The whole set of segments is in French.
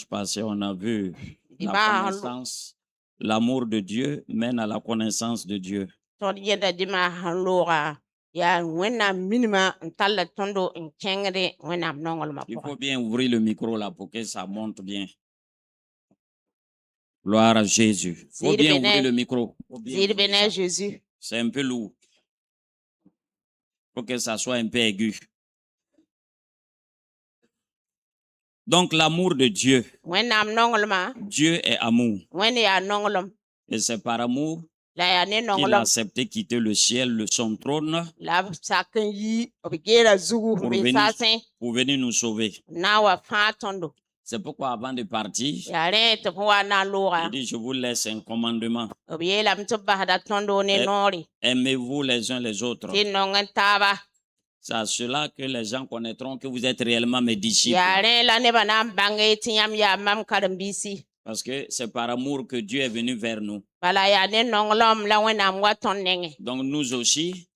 Passé, on a vu la connaissance, l'amour de Dieu mène à la connaissance de Dieu. Il faut bien ouvrir le micro là pour que ça monte bien. Gloire à Jésus. Il faut bien ouvrir le micro. Jésus. C'est un peu lourd. Il faut que ça soit un peu aigu. Donc l'amour de Dieu. Dieu est amour. Et c'est par amour qu'il a accepté quitter le ciel, son trône, pour venir nous sauver. C'est pourquoi avant de partir, il dit, je vous laisse un commandement. Aimez-vous les uns les autres. C'est à cela que les gens connaîtront que vous êtes réellement mes disciples. Parce que c'est par amour que Dieu est venu vers nous. Donc nous aussi,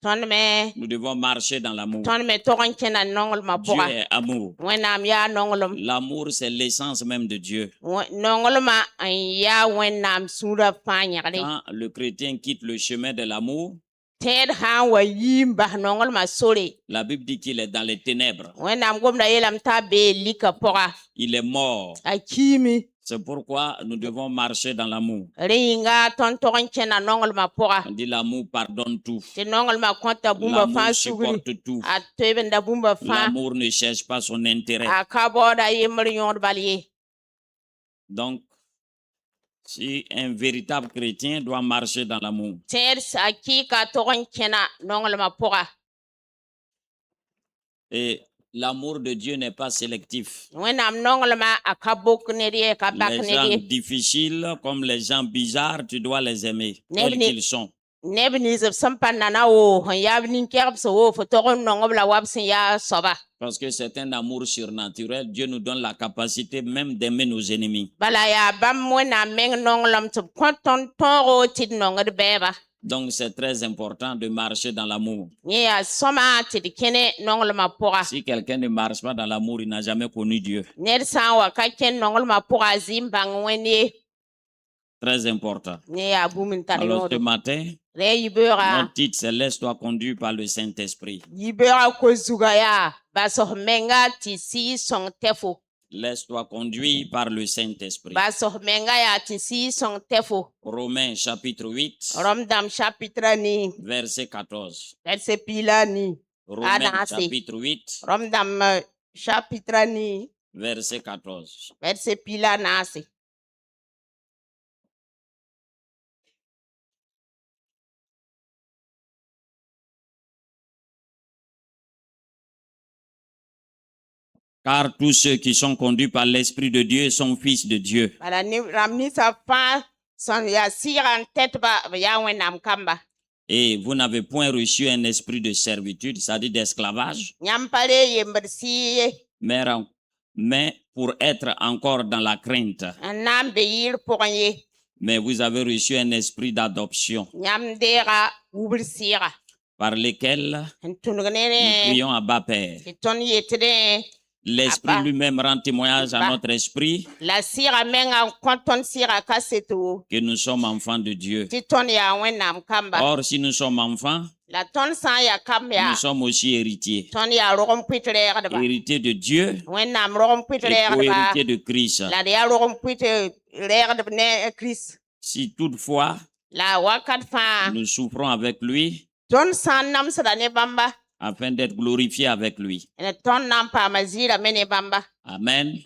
nous devons marcher dans l'amour. Dieu est amour. L'amour, c'est l'essence même de Dieu. Quand le chrétien quitte le chemin de l'amour, la Bible dit qu'il est dans les ténèbres. Il est mort. C'est pourquoi nous devons marcher dans l'amour. On dit l'amour pardonne tout. L'amour supporte tout. L'amour ne cherche pas son intérêt. Donc, si un véritable chrétien doit marcher dans l'amour. Et l'amour de Dieu n'est pas sélectif. Les gens difficiles comme les gens bizarres, tu dois les aimer, tels qu'ils sont. Parce que c'est un amour surnaturel. Dieu nous donne la capacité même d'aimer nos ennemis. Donc c'est très important de marcher dans l'amour. Si quelqu'un ne marche pas dans l'amour, il n'a jamais connu Dieu. Très important. Alors ce matin, notre titre c'est Laisse-toi conduire par le Saint-Esprit. Laisse-toi conduire par le Saint-Esprit. Romains chapitre 8, verset 14. Romains chapitre 8, verset 14. Car tous ceux qui sont conduits par l'Esprit de Dieu sont fils de Dieu. Et vous n'avez point reçu un esprit de servitude, c'est-à-dire d'esclavage, mais pour être encore dans la crainte. Mais vous avez reçu un esprit d'adoption, par lequel nous crions Abba Père. L'Esprit lui-même rend témoignage à notre esprit que nous sommes enfants de Dieu. Or, si nous sommes enfants, nous sommes aussi héritiers. Héritiers de Dieu et co-héritiers de Christ. Si toutefois nous souffrons avec lui, afin d'être glorifiés avec lui. Amen.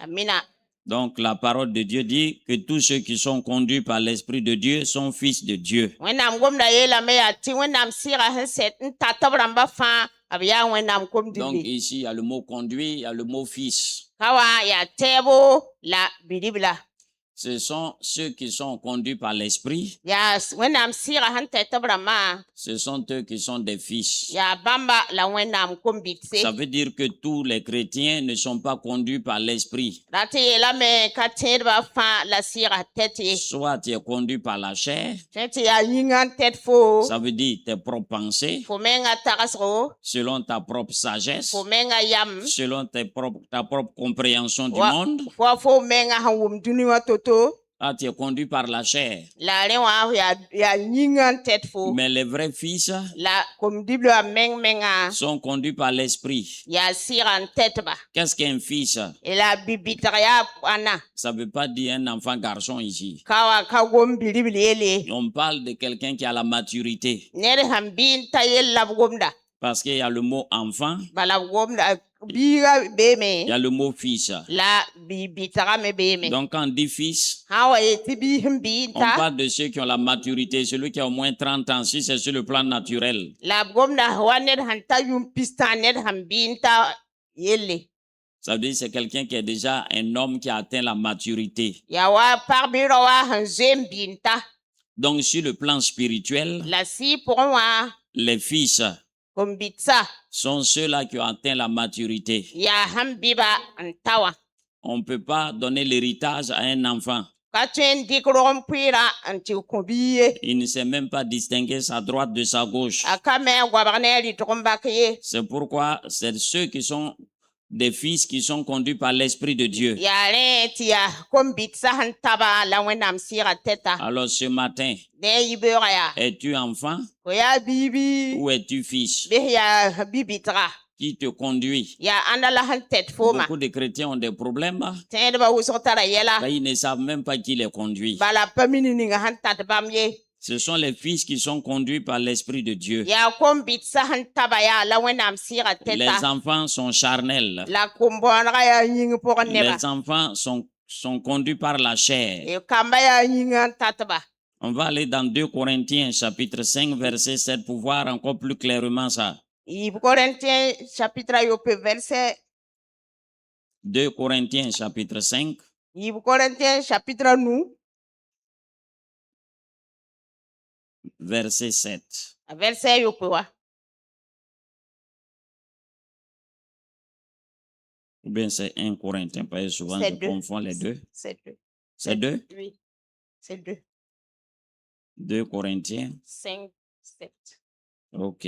Donc la parole de Dieu dit que tous ceux qui sont conduits par l'Esprit de Dieu sont fils de Dieu. Donc ici il y a le mot conduit, il y a le mot fils. Ce sont ceux qui sont conduits par l'esprit. Ce sont eux qui sont des fils. Ça veut dire que tous les chrétiens ne sont pas conduits par l'esprit. Soit tu es conduit par la chair. Ça veut dire tes propres pensées. Selon ta propre sagesse. Selon ta propre compréhension du monde. Ah, tu es conduit par la chair. Mais les vrais fils sont conduits par l'esprit. Qu'est-ce qu'un fils? Ça ne veut pas dire un enfant garçon ici. On parle de quelqu'un qui a la maturité. Parce qu'il y a le mot enfant. Il y a le mot fils. Donc quand on dit fils, on parle de ceux qui ont la maturité, celui qui a au moins 30 ans, si c'est sur le plan naturel. Ça veut dire que c'est quelqu'un qui est déjà un homme qui a atteint la maturité. Donc sur le plan spirituel, les fils sont ceux-là qui ont atteint la maturité. On ne peut pas donner l'héritage à un enfant. Il ne sait même pas distinguer sa droite de sa gauche. C'est pourquoi c'est ceux qui sont des fils qui sont conduits par l'Esprit de Dieu. Alors ce matin, es-tu enfant ou es-tu fils? Qui te conduit? Beaucoup de chrétiens ont des problèmes. Ils ne savent même pas qui les conduit. Ce sont les fils qui sont conduits par l'Esprit de Dieu. Les enfants sont charnels. Les enfants sont conduits par la chair. On va aller dans 2 Corinthiens chapitre 5 verset 7 pour voir encore plus clairement ça. 2 Corinthiens chapitre 5. Verset 7. Ou bien c'est 1 Corinthiens, parce que souvent je confonds les deux. C'est 2. C'est 2? Oui, c'est 2. 2 Corinthiens 5, 7. Ok.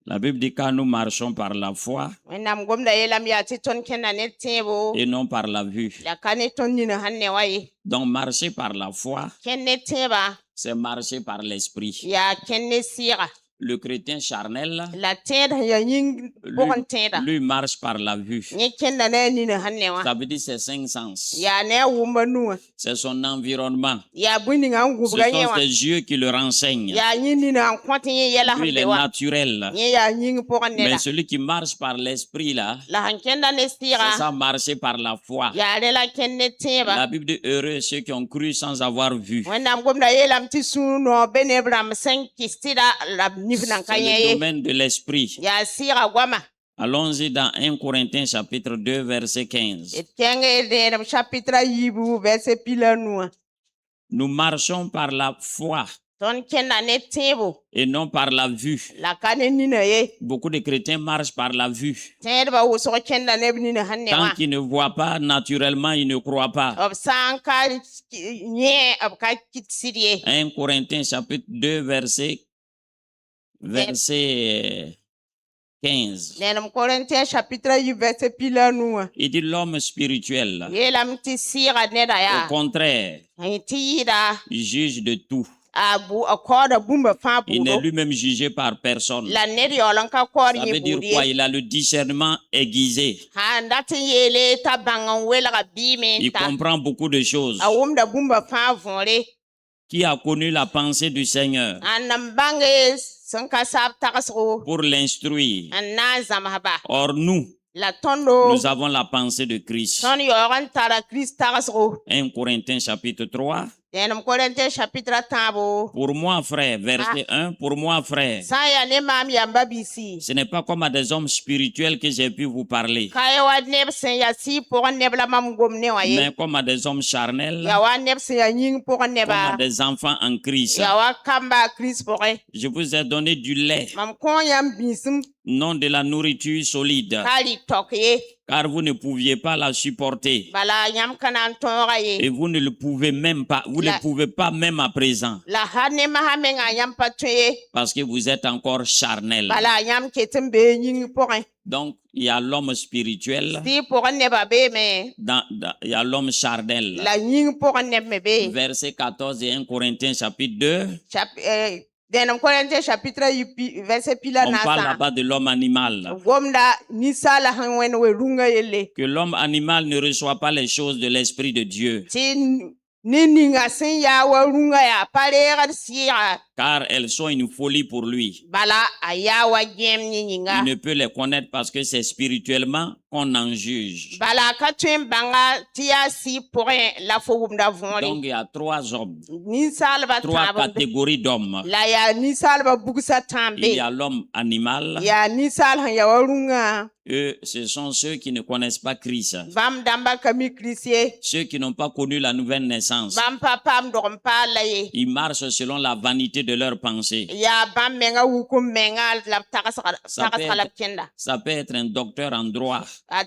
La Bible dit que nous marchons par la foi et non par la vue. Donc marcher par la foi, c'est marcher par l'esprit. Le chrétien charnel, lui marche par la vue. Ça veut dire ses 5 sens. C'est son environnement. Ce sont ses yeux qui le renseignent. Lui, il est naturel. Mais celui qui marche par l'esprit, là, c'est ça, marcher par la foi. La Bible dit heureux ceux qui ont cru sans avoir vu. C'est le domaine de l'esprit. Allons-y dans 1 Corinthiens chapitre 2 verset 15. Nous marchons par la foi et non par la vue. Beaucoup de chrétiens marchent par la vue. Tant qu'ils ne voient pas naturellement, ils ne croient pas. 1 Corinthiens chapitre 2 verset 15. Il dit l'homme spirituel, au contraire, il juge de tout. Il n'est lui-même jugé par personne. Ça veut dire quoi? Il a le discernement aiguisé. Il comprend beaucoup de choses. Qui a connu la pensée du Seigneur pour l'instruire. Or nous avons la pensée de Christ. 1 Corinthiens chapitre 3 Pour moi, frère, verset 1, pour moi, frère, ce n'est pas comme à des hommes spirituels que j'ai pu vous parler, mais comme à des hommes charnels, comme à des enfants en Christ. Je vous ai donné du lait, non de la nourriture solide, car vous ne pouviez pas la supporter. Et vous ne le pouvez même pas, vous ne le pouvez pas même à présent, parce que vous êtes encore charnel. Donc, il y a l'homme spirituel, il y a l'homme charnel. Verset 14 et 1 Corinthiens chapitre 2. On parle là-bas de l'homme animal. Que l'homme animal ne reçoit pas les choses de l'Esprit de Dieu, car elles sont une folie pour lui. Il ne peut les connaître parce que c'est spirituellement qu'on en juge. Donc il y a trois hommes, trois catégories d'hommes. Il y a l'homme animal. Eux, ce sont ceux qui ne connaissent pas Christ, ceux qui n'ont pas connu la nouvelle naissance. Ils marchent selon la vanité de leurs pensées. Ça peut être un docteur en droit, ça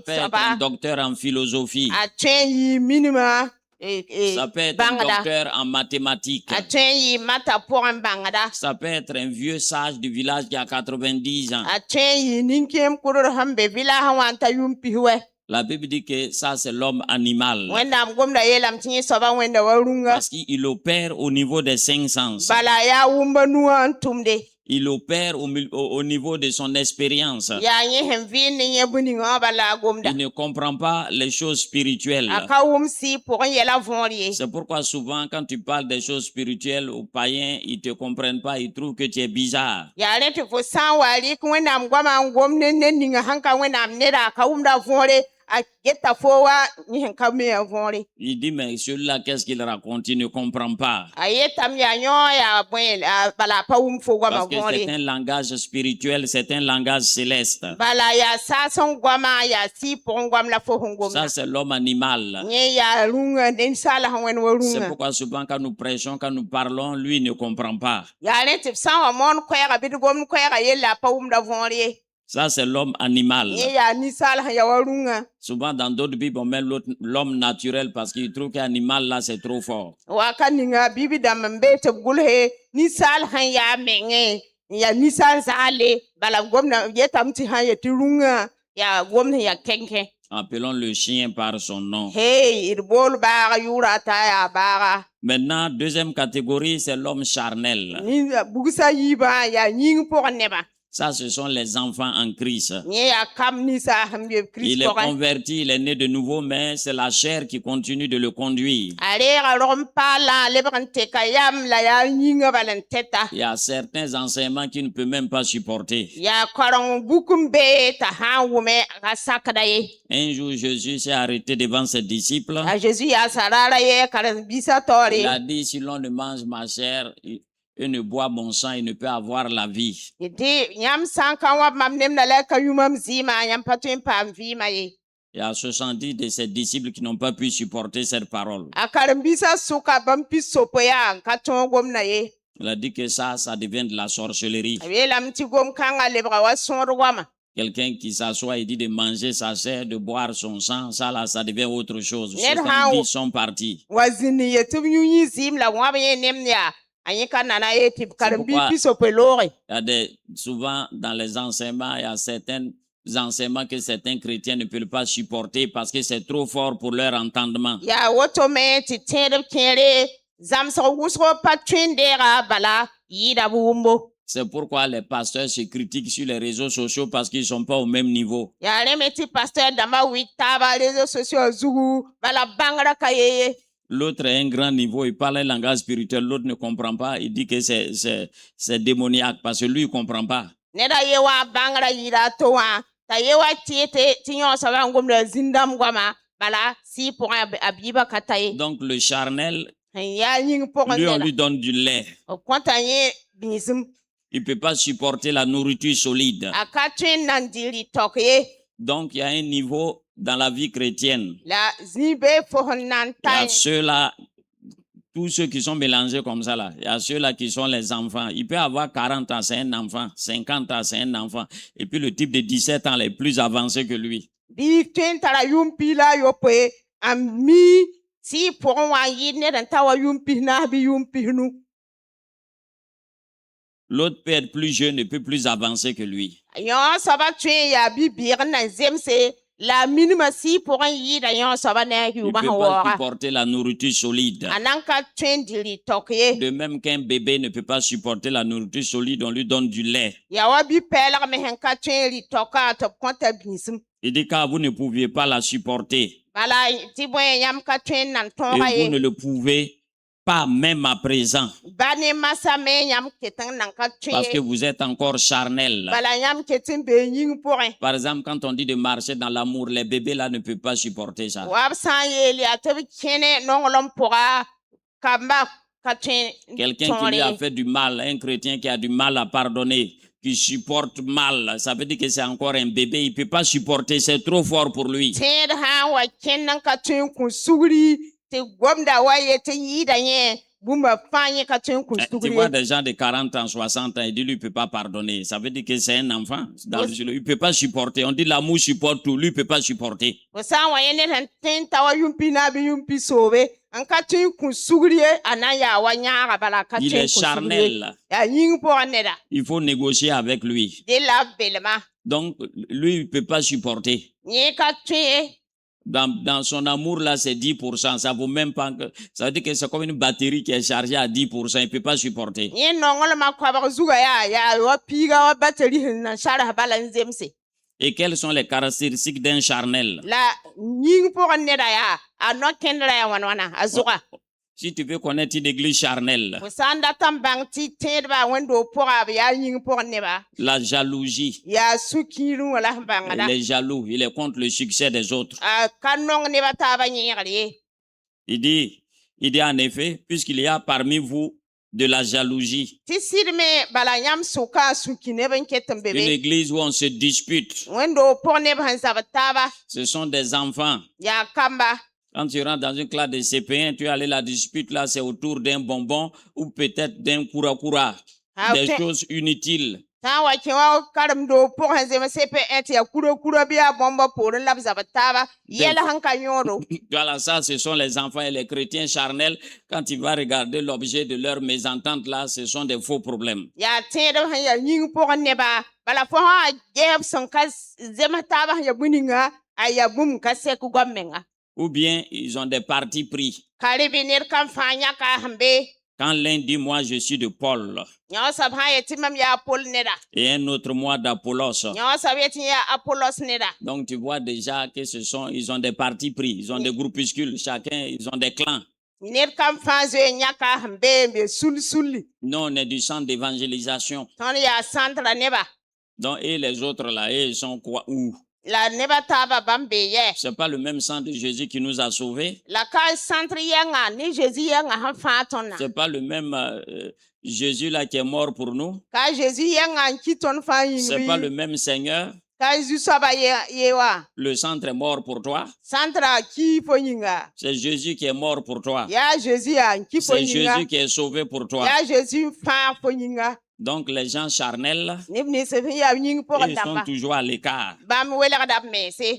peut être un docteur en philosophie, ça peut être un docteur en mathématiques, ça peut être un vieux sage du village qui a 90 ans. La Bible dit que ça c'est l'homme animal, parce qu'il opère au niveau des cinq sens. Il opère au niveau de son expérience. Il ne comprend pas les choses spirituelles. C'est pourquoi souvent quand tu parles des choses spirituelles aux païens, ils ne te comprennent pas, ils trouvent que tu es bizarre. Il dit, mais celui-là, qu'est-ce qu'il raconte? Il ne comprend pas. Parce que c'est un langage spirituel, c'est un langage céleste. Ça, c'est l'homme animal. C'est pourquoi souvent quand nous prêchons, quand nous parlons, lui il ne comprend pas. Ça, c'est l'homme animal. Souvent, dans d'autres Bibles, on met l'homme naturel parce qu'il trouve qu'animal, là, c'est trop fort. Appelons le chien par son nom. Maintenant, deuxième catégorie, c'est l'homme charnel. Ça, ce sont les enfants en Christ. Il est converti, il est né de nouveau, mais c'est la chair qui continue de le conduire. Il y a certains enseignements qu'il ne peut même pas supporter. Un jour, Jésus s'est arrêté devant ses disciples. Il a dit, si l'on ne mange ma chair et ne boit mon sang, il ne peut avoir la vie. Il y a 70 de ses disciples qui n'ont pas pu supporter cette parole. Il a dit que ça devient de la sorcellerie. Quelqu'un qui s'assoit et dit de manger sa chair, de boire son sang, ça là, ça devient autre chose. 70 sont partis. Souvent dans les enseignements, il y a certains enseignements que certains chrétiens ne peuvent pas supporter parce que c'est trop fort pour leur entendement. C'est pourquoi les pasteurs se critiquent sur les réseaux sociaux parce qu'ils ne sont pas au même niveau. L'autre a un grand niveau, il parle un langage spirituel, l'autre ne comprend pas, il dit que c'est démoniaque parce que lui, il ne comprend pas. Donc le charnel, lui on lui donne du lait. Il ne peut pas supporter la nourriture solide. Donc il y a un niveau dans la vie chrétienne. Il y a ceux-là, tous ceux qui sont mélangés comme ça là, il y a ceux-là qui sont les enfants. Il peut avoir 40 ans, c'est un enfant, 50 ans, c'est un enfant. Et puis le type de 17 ans est plus avancé que lui. L'autre peut être plus jeune et plus avancé que lui. Il ne peut pas supporter la nourriture solide. De même qu'un bébé ne peut pas supporter la nourriture solide, on lui donne du lait. Il dit quand vous ne pouviez pas la supporter, et vous ne le pouvez pas même à présent, parce que vous êtes encore charnel. Par exemple, quand on dit de marcher dans l'amour, les bébés là ne peuvent pas supporter ça. Quelqu'un qui lui a fait du mal, un chrétien qui a du mal à pardonner, qui supporte mal, ça veut dire que c'est encore un bébé, il ne peut pas supporter, c'est trop fort pour lui. Tu vois des gens de 40 ans, 60 ans, il dit lui ne peut pas pardonner. Ça veut dire que c'est un enfant. Il ne peut pas supporter. On dit l'amour supporte tout, lui ne peut pas supporter. Il est charnel. Il faut négocier avec lui. Donc, lui, il ne peut pas supporter. Dans son amour, là, c'est 10%. Ça vaut même pas que, ça veut dire que c'est comme une batterie qui est chargée à 10%. Il ne peut pas supporter. Et quelles sont les caractéristiques d'un charnel? Si tu veux connaître une église charnelle, la jalousie, il est jaloux, il est contre le succès des autres. Il dit en effet, puisqu'il y a parmi vous de la jalousie, une église où on se dispute, ce sont des enfants. Quand tu rentres dans une classe de CP1, tu allais la dispute là, c'est autour d'un bonbon ou peut-être d'un kura-kura, des choses inutiles. Voilà, ça, ce sont les enfants et les chrétiens charnels. Quand tu vas regarder l'objet de leur mésentente là, ce sont des faux problèmes. Ou bien ils ont des partis pris. Quand l'un dit moi je suis de Paul et un autre moi d'Apollos. Donc tu vois déjà que ils ont des partis pris, ils ont des groupuscules, chacun ils ont des clans. Nous on est du centre d'évangélisation. Donc et les autres là, ils sont quoi où? C'est pas le même sang de Jésus qui nous a sauvés. C'est pas le même Jésus là qui est mort pour nous. C'est pas le même Seigneur. Le centre est mort pour toi. C'est Jésus qui est mort pour toi. C'est Jésus qui est sauvé pour toi. Donc les gens charnels, ils sont toujours à l'écart.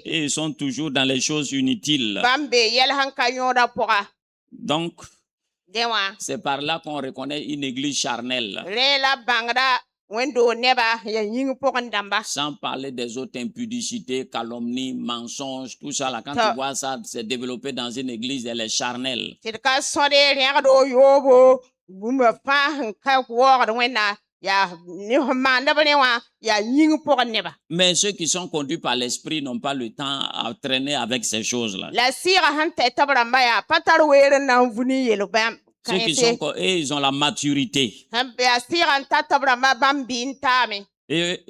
Et ils sont toujours dans les choses inutiles. Donc, c'est par là qu'on reconnaît une église charnelle. Sans parler des autres impudicités, calomnies, mensonges, tout ça là. Quand tu vois ça, c'est développé dans une église, elle est charnelle. Mais ceux qui sont conduits par l'esprit n'ont pas le temps à traîner avec ces choses-là. Ceux qui sont, ils ont la maturité. Et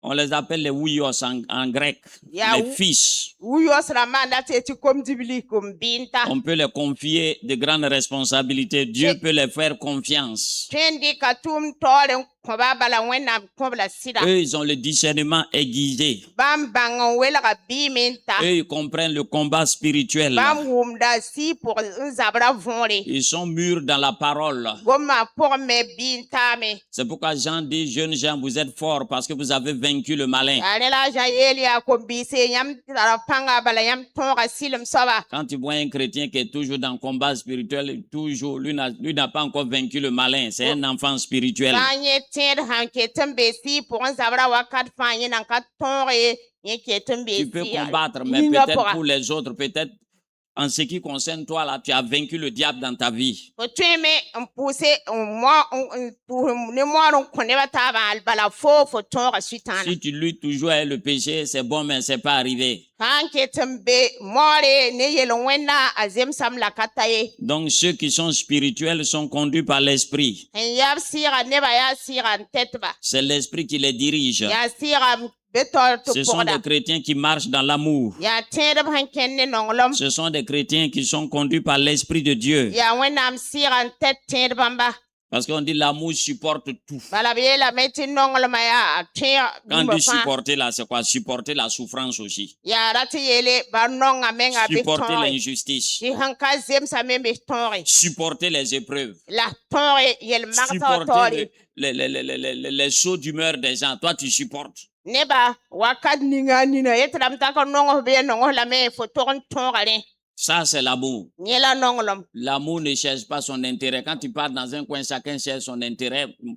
On les appelle les Ouyos en grec, les fils. On peut les confier de grandes responsabilités. Dieu peut les faire confiance. Eux, ils ont le discernement aiguisé. Eux, ils comprennent le combat spirituel. Ils sont mûrs dans la parole. C'est pourquoi Jean dit, jeunes gens, vous êtes forts parce que vous avez vaincu le malin. Quand tu vois un chrétien qui est toujours dans le combat spirituel, toujours, lui n'a pas encore vaincu le malin. C'est un enfant spirituel. Tu peux combattre, mais peut-être pour les autres, peut-être en ce qui concerne toi, là, tu as vaincu le diable dans ta vie. Si tu luttes toujours avec le péché, c'est bon, mais c'est pas arrivé. Donc ceux qui sont spirituels sont conduits par l'esprit. C'est l'esprit qui les dirige. Ce sont des chrétiens qui marchent dans l'amour. Ce sont des chrétiens qui sont conduits par l'Esprit de Dieu. Parce qu'on dit l'amour supporte tout. Quand on dit supporter là, c'est quoi? Supporter la souffrance aussi. Supporter l'injustice. Supporter les épreuves. Supporter les sauts d'humeur des gens. Toi, tu supportes. Ça, c'est l'amour. L'amour ne cherche pas son intérêt. Quand tu pars dans un coin, chacun cherche son intérêt. Il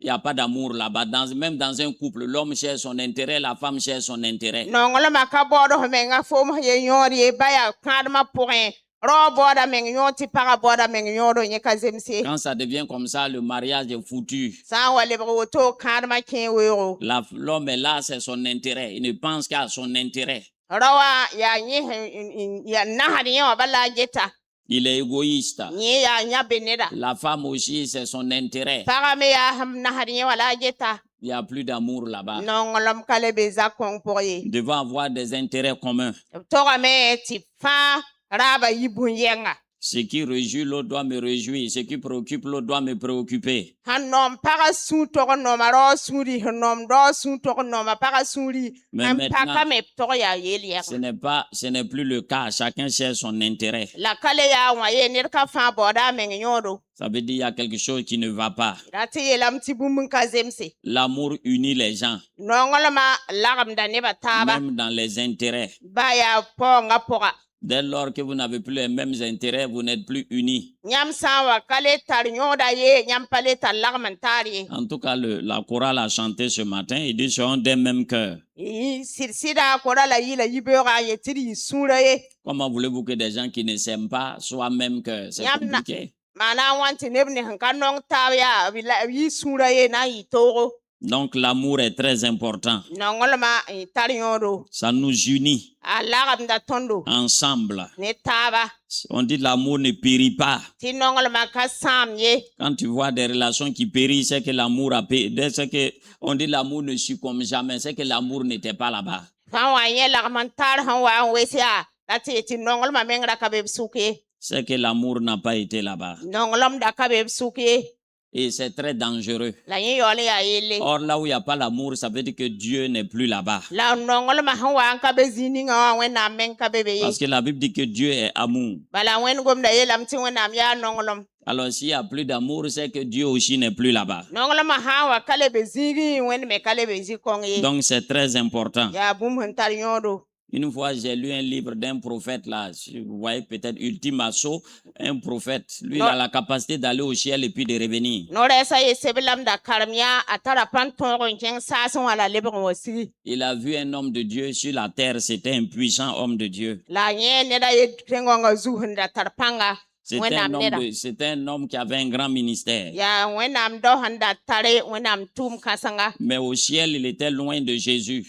n'y a pas d'amour là-bas. Même dans un couple, l'homme cherche son intérêt, la femme cherche son intérêt. Quand ça devient comme ça, le mariage est foutu. L'homme est là, c'est son intérêt. Il ne pense qu'à son intérêt. Il est égoïste. La femme aussi, c'est son intérêt. Il n'y a plus d'amour là-bas. Nous devons avoir des intérêts communs. Ce qui réjouit l'autre doit me réjouir. Ce qui préoccupe l'autre doit me préoccuper. Mais maintenant, ce n'est plus le cas. Chacun cherche son intérêt. Ça veut dire qu'il y a quelque chose qui ne va pas. L'amour unit les gens. Même dans les intérêts. Dès lors que vous n'avez plus les mêmes intérêts, vous n'êtes plus unis. En tout cas, la chorale a chanté ce matin. Il dit, seront des mêmes cœurs. Comment voulez-vous que des gens qui ne s'aiment pas soient même cœurs? C'est compliqué. Donc l'amour est très important. Ça nous unit ensemble. On dit l'amour ne périt pas. Quand tu vois des relations qui périssent, c'est que l'amour a péri. On dit l'amour ne succombe jamais, c'est que l'amour n'était pas là-bas. C'est que l'amour n'a pas été là-bas. Et c'est très dangereux. Or, là où il n'y a pas l'amour, ça veut dire que Dieu n'est plus là-bas. Parce que la Bible dit que Dieu est amour. Alors, s'il n'y a plus d'amour, c'est que Dieu aussi n'est plus là-bas. Donc, c'est très important. Une fois, j'ai lu un livre d'un prophète là. Vous voyez peut-être Ultime Assaut, un prophète. Lui, il a la capacité d'aller au ciel et puis de revenir. Il a vu un homme de Dieu sur la terre. C'était un puissant homme de Dieu. C'était un homme qui avait un grand ministère. Mais au ciel, il était loin de Jésus.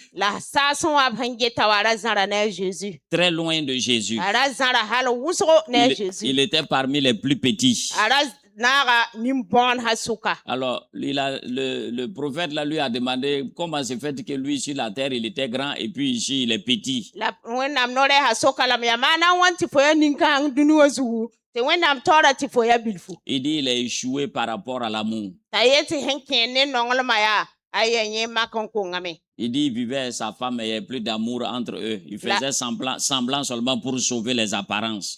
Très loin de Jésus. Il était parmi les plus petits. Alors, le prophète là, lui a demandé comment se fait que lui sur la terre il était grand et puis ici il est petit. Il dit il a échoué par rapport à l'amour. Il dit il vivait avec sa femme et il n'y avait plus d'amour entre eux. Il faisait semblant seulement pour sauver les apparences.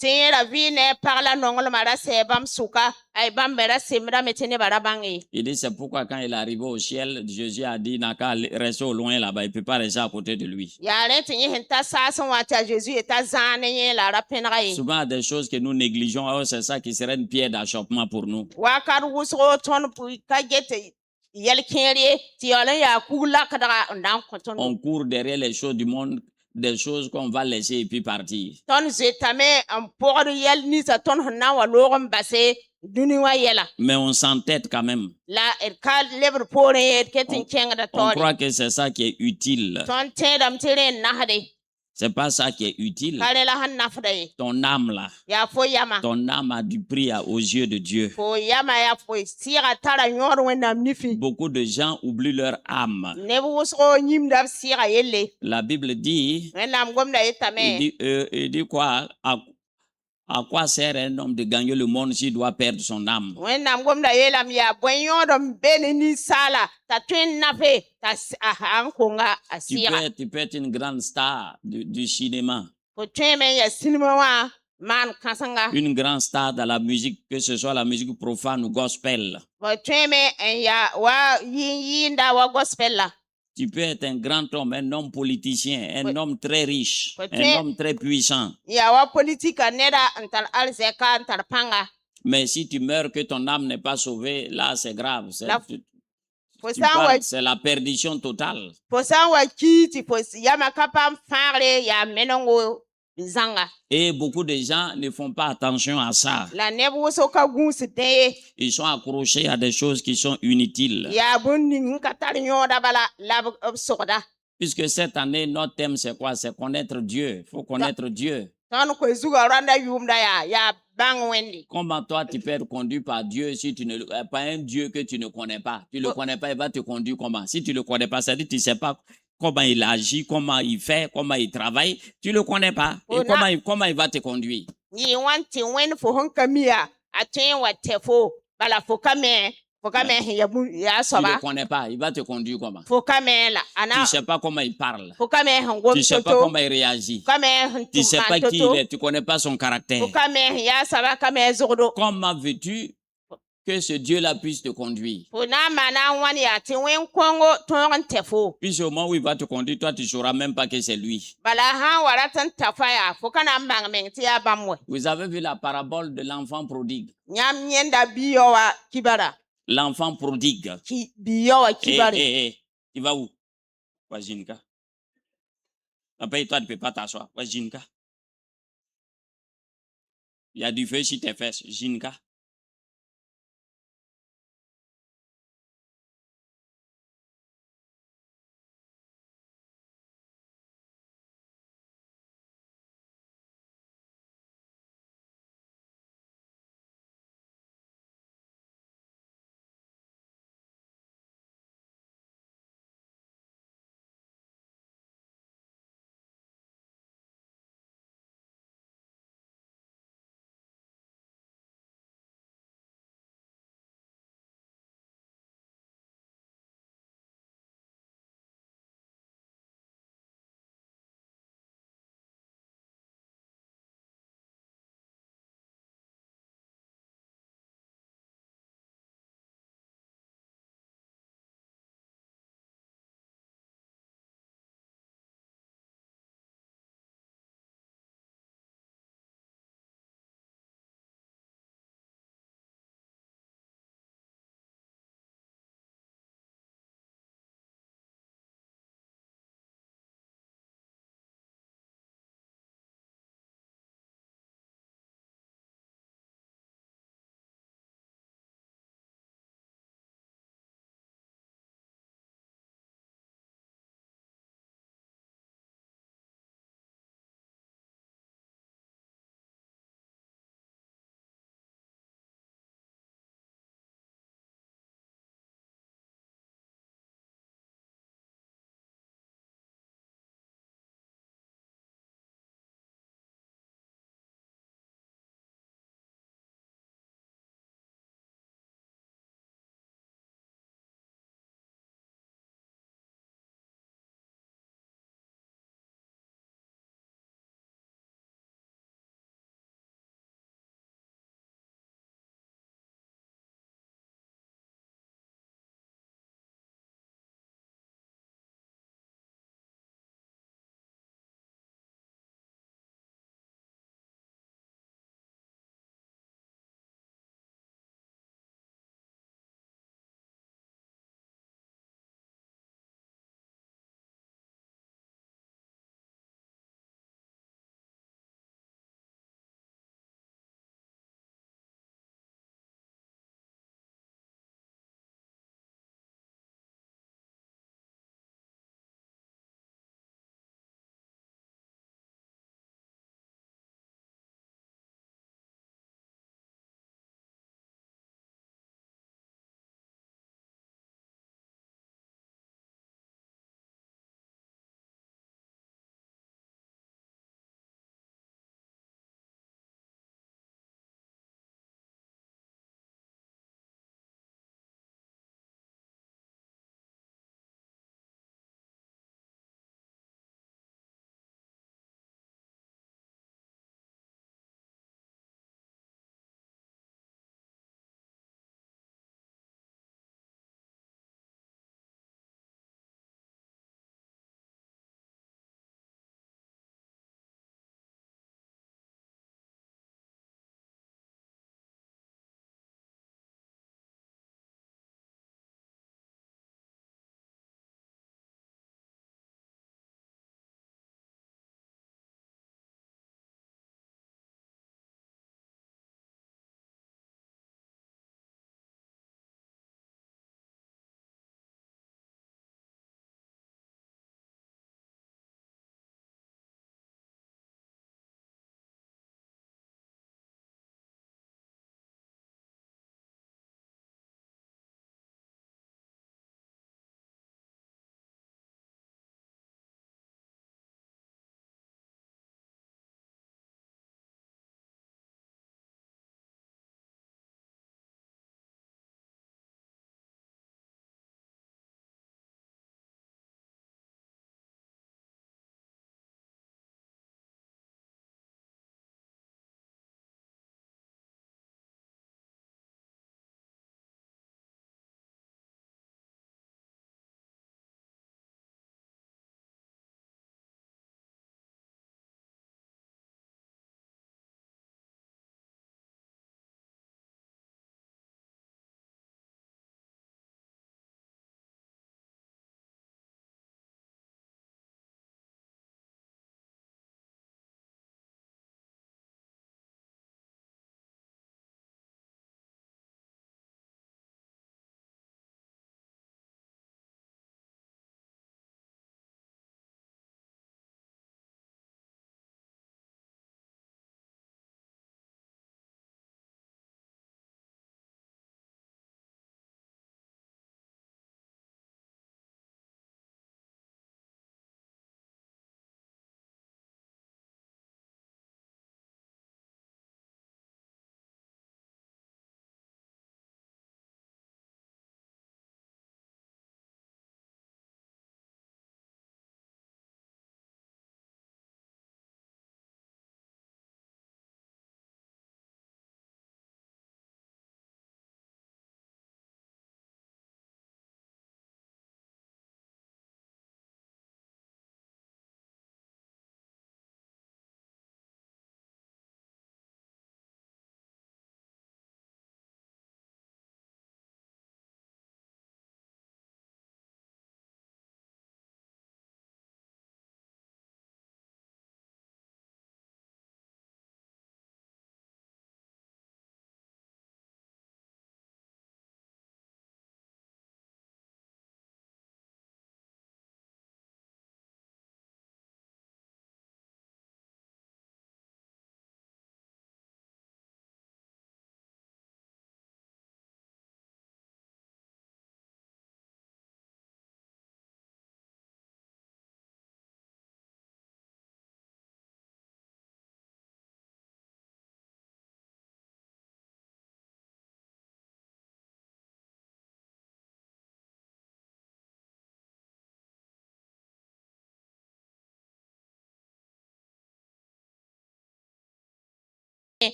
Il dit c'est pourquoi quand il est arrivé au ciel, Jésus a dit n'a qu'à rester au loin là-bas, il ne peut pas rester à côté de lui. Souvent des choses que nous négligeons, oh, c'est ça qui serait une pierre d'achoppement pour nous. On court derrière les choses du monde, des choses qu'on va laisser et puis partir. Mais on s'entête quand même. On croit que c'est ça qui est utile. C'est pas ça qui est utile. Ton âme là, ton âme a du prix aux yeux de Dieu. Beaucoup de gens oublient leur âme. La Bible dit, il dit quoi? À quoi sert un homme de gagner le monde s'il doit perdre son âme? Tu peux être une grande star du cinéma. Une grande star dans la musique, que ce soit la musique profane ou gospel. Tu peux être un grand homme, un homme politicien, un homme très riche, un homme très puissant. Mais si tu meurs que ton âme n'est pas sauvée, là c'est grave. C'est la perdition totale. Et beaucoup de gens ne font pas attention à ça. Ils sont accrochés à des choses qui sont inutiles. Puisque cette année, notre thème c'est quoi? C'est connaître Dieu. Il faut connaître Dieu. Comment toi tu peux être conduit par Dieu si tu ne pas un Dieu que tu ne connais pas? Tu ne le connais pas, il va te conduire comment? Si tu ne le connais pas, ça dit tu ne sais pas comment il agit, comment il fait, comment il travaille, tu ne le connais pas. Et comment il va te conduire? Tu ne le connais pas, il va te conduire comment? Tu ne sais pas comment il parle. Tu ne sais pas comment il réagit. Tu ne sais pas qui il est, tu ne connais pas son caractère. Comment veux-tu que ce Dieu-là puisse te conduire? Puis au moment où il va te conduire, toi tu ne sauras même pas que c'est lui. Vous avez vu la parabole de l'enfant prodigue? L'enfant prodigue. Il va où? Wajinka. Après, toi, tu ne peux pas t'asseoir. Wajinka. Il y a du feu sur tes fesses. Jinka.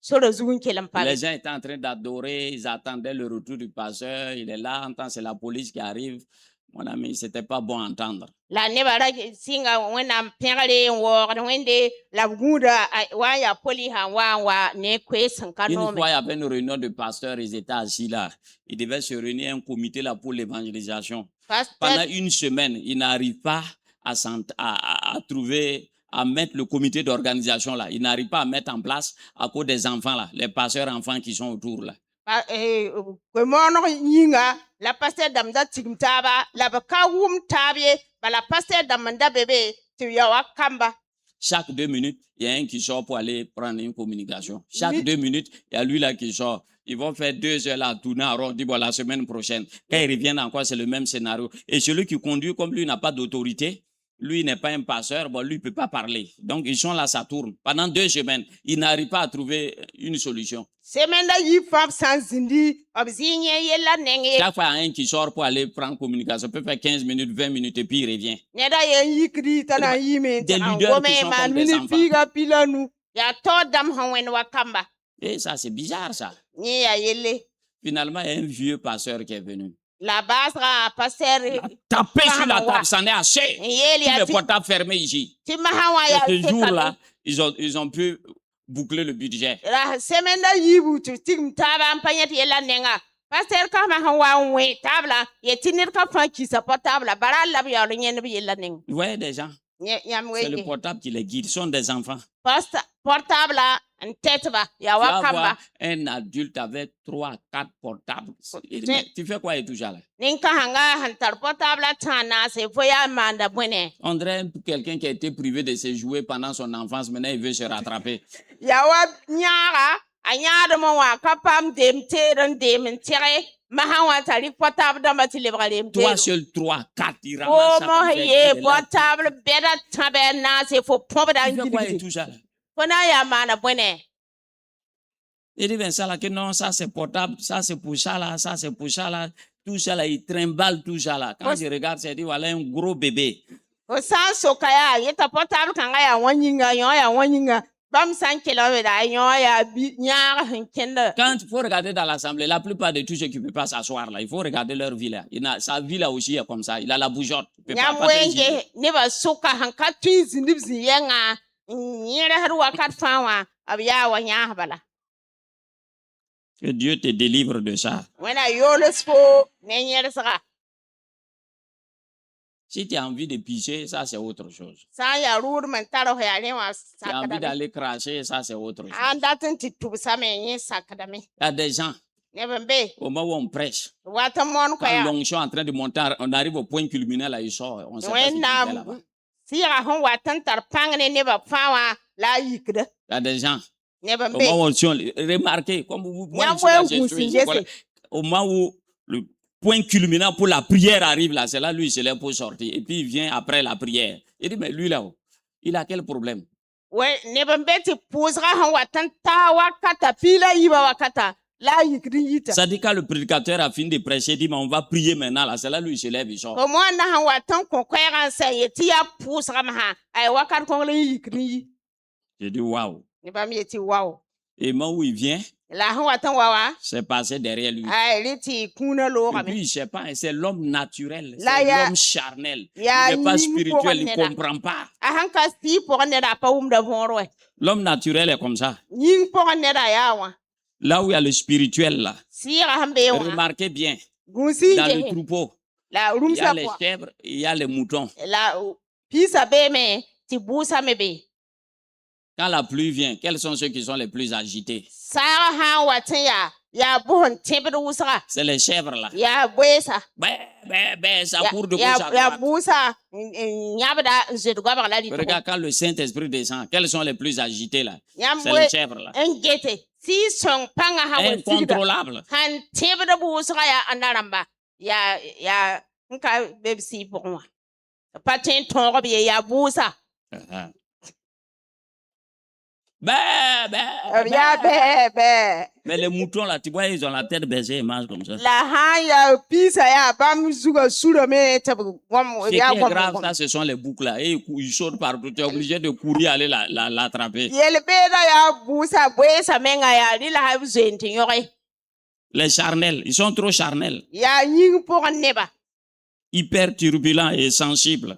Les gens étaient en train d'adorer, ils attendaient le retour du pasteur. Il est là, en temps c'est la police qui arrive. Mon ami, c'était pas bon à entendre. Une fois, il y avait une réunion de pasteurs, ils étaient assis là. Ils devaient se réunir un comité là pour l'évangélisation. Pendant une semaine, ils n'arrivent pas à trouver, à mettre le comité d'organisation là. Ils n'arrivent pas à mettre en place à cause des enfants là, les pasteurs enfants qui sont autour là. La pasteur damda tigmtaba la bakawum tabie la pasteur damanda bébé tu yawa kamba. Chaque 2 minutes, il y a un qui sort pour aller prendre une communication. Chaque 2 minutes, il y a lui là qui sort. Ils vont faire 2 heures là, tourner en rond, dit bon, la semaine prochaine. Quand ils reviennent encore, c'est le même scénario. Et celui qui conduit, comme lui n'a pas d'autorité, lui n'est pas un passeur, bon, lui ne peut pas parler. Donc, ils sont là, ça tourne. Pendant 2 semaines, ils n'arrivent pas à trouver une solution. Chaque fois, un qui sort pour aller prendre communication peut faire 15 minutes, 20 minutes et puis il revient. Des leaders qui sont comme des enfants. Et ça, c'est bizarre, ça. Finalement, il y a un vieux passeur qui est venu. La base pasteur tapé sur la table, c'en est assez. Tous les portables fermés ici. Et ce jour-là, ils ont pu boucler le budget. Vous voyez des gens? C'est le portable qui les guide. Ce sont des enfants. Portable, un adulte avec 3, 4 portables. Tu fais quoi et tout ça là? On dirait quelqu'un qui a été privé de ses jouets pendant son enfance, maintenant il veut se rattraper. Toi seul 3, 4, il ramasse ça. Tu fais quoi et tout ça là? Il dit, ben ça là, que non, ça c'est portable, ça c'est pour ça là, ça c'est pour ça là. Tout ça là, il trimballe tout ça là. Quand je regarde, c'est dit, voilà un gros bébé. Quand il faut regarder dans l'assemblée, la plupart de tous ceux qui ne peuvent pas s'asseoir là, il faut regarder leur vie là. Sa vie là aussi est comme ça, il a la bougeotte. Il peut pas que Dieu te délivre de ça. Si tu as envie de pisser, ça c'est autre chose. Si tu as envie d'aller cracher, ça c'est autre chose. Il y a des gens, au moment où on prêche, quand l'onction est en train de monter, on arrive au point culminant là, il sort. On sait pas ce qu'il fait là-bas. Il y a des gens, au moment où on remarquez, comme vous au moment où le point culminant pour la prière arrive là, c'est là lui il se lève pour sortir. Et puis il vient après la prière. Il dit, mais lui là, il a quel problème? Ça dit quand le prédicateur a fini de prêcher, il dit, mais on va prier maintenant là, c'est là lui il se lève, il sort. J'ai dit, waouh. Et moi où il vient, c'est passé derrière lui. Et puis, il ne sait pas, c'est l'homme naturel, c'est l'homme charnel. Il n'est pas spirituel, il ne comprend pas. L'homme naturel est comme ça. Là où il y a le spirituel, là, remarquez bien, dans le troupeau, il y a les chèvres et il y a les moutons. Quand la pluie vient, quels sont ceux qui sont les plus agités? C'est les chèvres là. Ça court de gauche à droite. Regarde quand le Saint-Esprit descend, quels sont les plus agités là? C'est les chèvres là. Incontrôlable. Bah, bah, Ya be. Mais les moutons là, tu vois, ils ont la tête baissée, ils marchent comme ça. La haya pisa ya bam zuga sura me tabu Ce qui est grave, ça, ce sont les boucles là. Et ils sautent partout. Tu es obligé de courir aller l'attraper. Les charnels, ils sont trop charnels. Hyper turbulents et sensibles.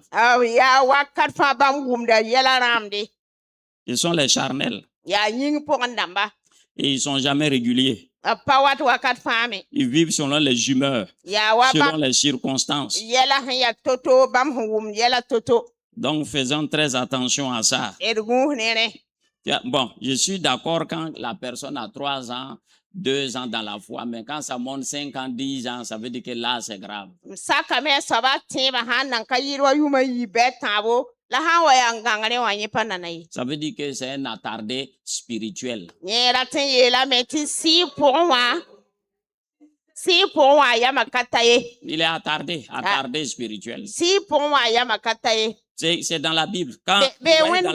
Ils sont les charnels. Et ils ne sont jamais réguliers. Ils vivent selon les humeurs, selon les circonstances. Donc, faisons très attention à ça. Bon, je suis d'accord quand la personne a 3 ans, 2 ans dans la foi, mais quand ça monte 5 ans, 10 ans, ça veut dire que là, c'est grave. Ça veut dire que c'est un attardé spirituel. Il est attardé spirituel. C'est dans la Bible. Quand vous voyez dans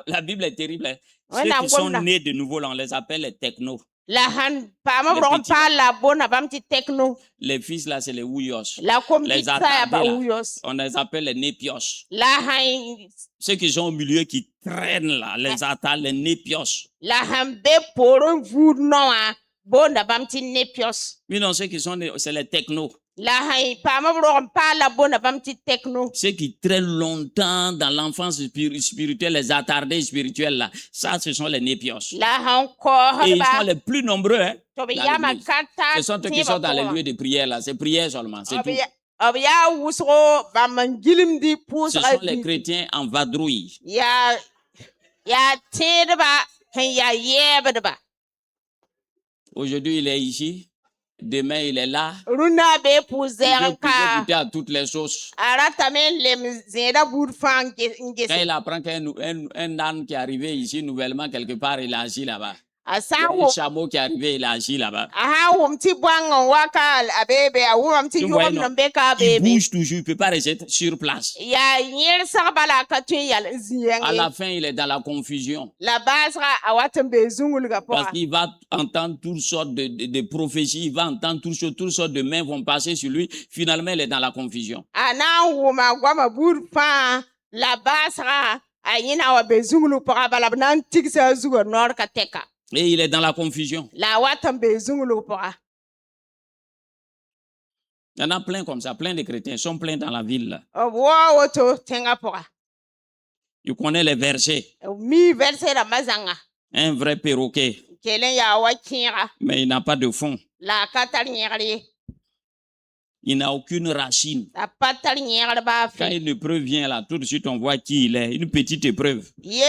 la Bible est terrible. Ceux qui sont nés de nouveau, on les appelle les technos. Les fils là, c'est les ouyos. Les attardés là, on les appelle les népios. Ceux qui sont au milieu qui traînent là, les attardés, les népios. Mais non, ceux qui sont nés, c'est les technos. Ceux qui traînent longtemps dans l'enfance spirituelle, les attardés spirituels là, ça ce sont les népios. Et ils sont les plus nombreux. Hein, ce sont ceux qui sont dans les lieux de prière là, c'est prière seulement, c'est tout. Ce sont les chrétiens en vadrouille. Aujourd'hui il est ici. Demain, il est là. Il veut goûter à toutes les sauces. Quand il apprend qu'un âne qui est arrivé ici nouvellement quelque part, il est assis là-bas. Un chameau qui est arrivé, il est assis là-bas. Il bouge toujours, il ne peut pas rester sur place. À la fin, il est dans la confusion. Parce qu'il va entendre toutes sortes de prophéties, il va entendre toutes sortes de mains vont passer sur lui. Finalement, il est dans la confusion. Et il est dans la confusion. Il y en a plein comme ça, plein de chrétiens, ils sont pleins dans la ville. Tu connais les versets. Un vrai perroquet. Mais il n'a pas de fond. Il n'a aucune racine. Quand une épreuve vient là, tout de suite on voit qui il est. Une petite épreuve. Il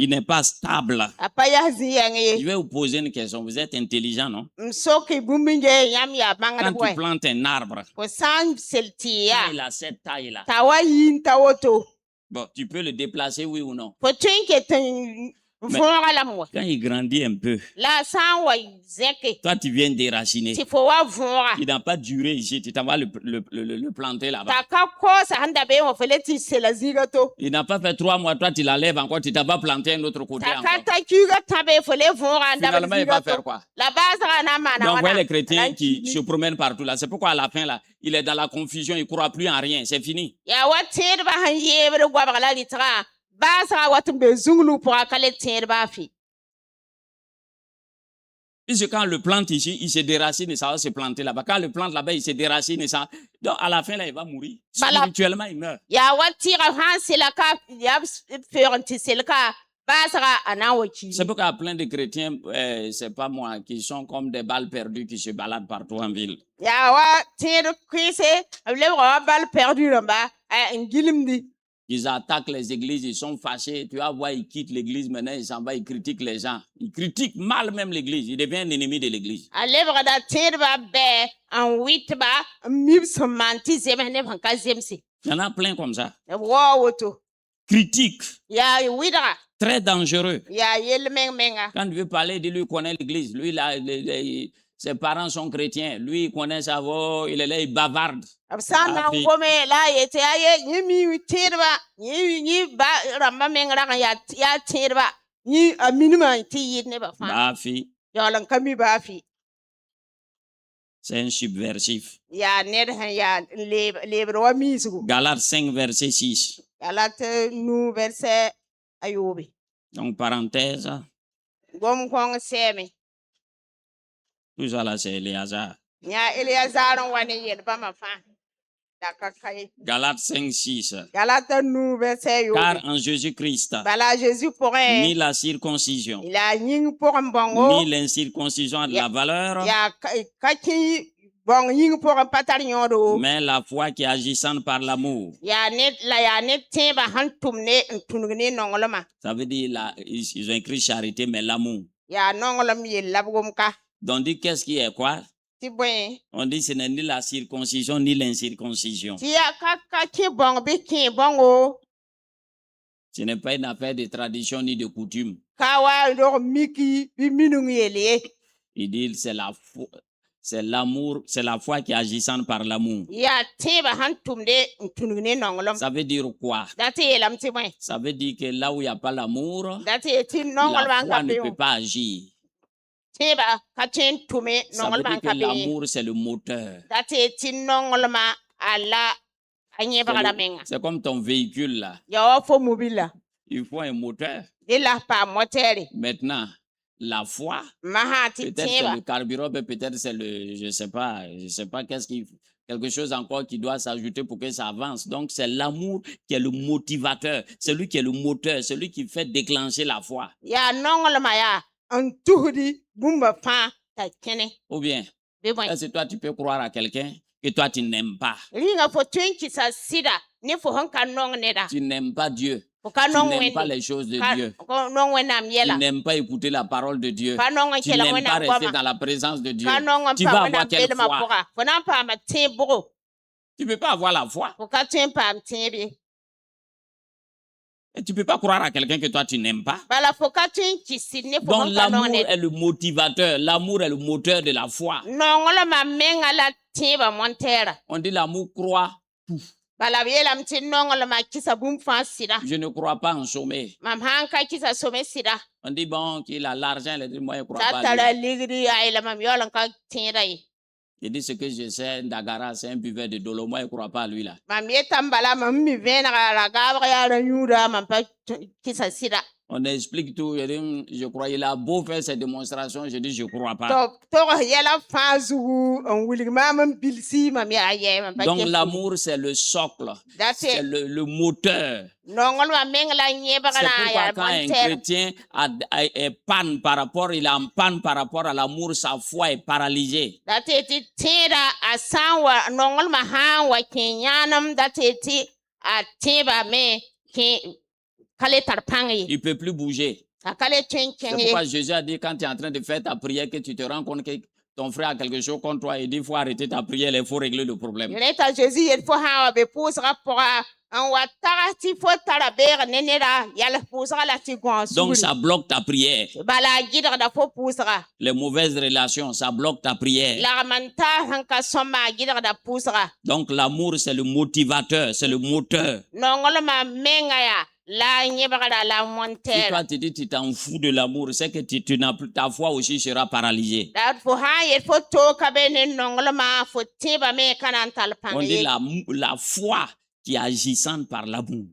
n'est pas stable. Je vais vous poser une question. Vous êtes intelligent, non? Quand tu plantes un arbre, il a cette taille-là. Bon, tu peux le déplacer, oui ou non? Mais quand il grandit un peu, toi tu viens déraciner. Il n'a pas duré ici, tu t'en vas le planter là-bas. Il n'a pas fait 3 mois, toi tu l'enlèves encore, tu t'en vas planter un autre côté encore. Finalement, il va faire quoi? Donc, voyez les chrétiens qui se promènent partout là. C'est pourquoi à la fin là, il est dans la confusion, il ne croit plus en rien, c'est fini. Puisque quand on le plante ici, il se déracine et ça va se planter là-bas. Quand on le plante là-bas, il se déracine et ça. Donc à la fin là, il va mourir. Spirituellement, il meurt. C'est pourquoi il y a plein de chrétiens, c'est pas moi, qui sont comme des balles perdues qui se baladent partout en ville. Ils attaquent les églises, ils sont fâchés. Tu vas voir, ils quittent l'église maintenant, ils s'en vont, ils critiquent les gens. Ils critiquent mal même l'église. Ils deviennent ennemis de l'église. Il y en a plein comme ça. Critique. Très dangereux. Quand tu veux parler de lui, il connaît l'église. Lui, Ses parents sont chrétiens. Lui, il connaît sa voix, il est là, il bavarde. C'est un subversif. Galates 5, verset 6. Donc, parenthèse. Tout ça là, c'est Éléazar. Galates 5, 6. Car en Jésus-Christ, ni la circoncision, ni l'incirconcision a de la valeur, mais la foi qui est agissante par l'amour. Ça veut dire, ils ont écrit charité, mais l'amour. Donc, dit qu'est-ce qui est quoi? On dit ce n'est ni la circoncision ni l'incirconcision. Ce n'est pas une affaire de tradition ni de coutume. Il dit c'est la foi. C'est l'amour, c'est la foi qui est agissante par l'amour. Ça veut dire quoi? Ça veut dire que là où il n'y a pas l'amour, la foi ne peut pas agir. Ça veut dire que l'amour, c'est le moteur. C'est comme ton véhicule là. Il faut un moteur. Maintenant, la foi, peut-être c'est le carburant, peut-être c'est le, je sais pas quelque chose encore qui doit s'ajouter pour que ça avance. Donc, c'est l'amour qui est le motivateur, celui qui est le moteur, celui qui fait déclencher la foi. Ou bien, est-ce que toi, tu peux croire à quelqu'un que toi, tu n'aimes pas? Tu n'aimes pas Dieu. Tu n'aimes pas les choses de Dieu. Tu n'aimes pas écouter la parole de Dieu. Tu n'aimes pas rester dans la présence de Dieu. Tu vas avoir quelle foi? Tu ne peux pas avoir la foi. Et tu ne peux pas croire à quelqu'un que toi tu n'aimes pas. Donc l'amour est le motivateur. L'amour est le moteur de la foi. On dit l'amour croit tout. Je ne crois pas en sommeil. On dit bon, qu'il a l'argent, il dit moi je ne crois pas. Il dit ce que je sais, Ndagara, c'est un buveur de dolo, moi je ne crois pas à lui là. On explique tout, je crois, il a beau faire ses démonstrations, je dis je ne crois pas. Donc l'amour c'est le socle, c'est le moteur. C'est pourquoi quand un chrétien est panne par rapport, il est en panne par rapport à l'amour, sa foi est paralysée. Il ne peut plus bouger. C'est pourquoi Jésus a dit quand tu es en train de faire ta prière, que tu te rends compte que ton frère a quelque chose contre toi, il dit il faut arrêter ta prière, il faut régler le problème. Donc ça bloque ta prière. Les mauvaises relations, ça bloque ta prière. Donc l'amour c'est le motivateur, c'est le moteur. Si toi tu dis tu t'en fous de l'amour, c'est que tu n'as plus, ta foi aussi sera paralysée. On dit la foi qui est agissante par l'amour.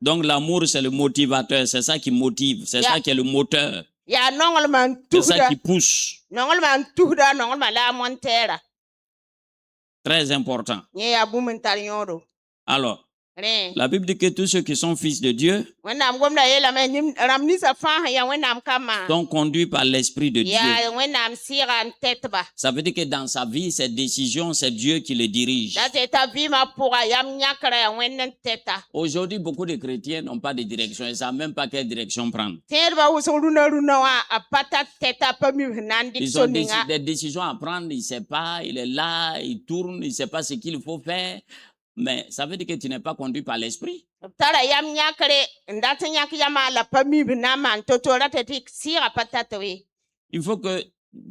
Donc l'amour c'est le motivateur, c'est ça qui motive, c'est ça qui est le moteur. C'est ça qui pousse. Très important. Alors, la Bible dit que tous ceux qui sont fils de Dieu sont conduits par l'Esprit de Dieu. Ça veut dire que dans sa vie, ses décisions, c'est Dieu qui les dirige. Aujourd'hui, beaucoup de chrétiens n'ont pas de direction. Ils ne savent même pas quelle direction prendre. Ils ont des décisions à prendre, il ne sait pas, il est là, il tourne, il ne sait pas ce qu'il faut faire. Mais ça veut dire que tu n'es pas conduit par l'esprit. tara yam nyakare ndata nyak yama la pami bina man totora tetik sira patatawe. Il faut que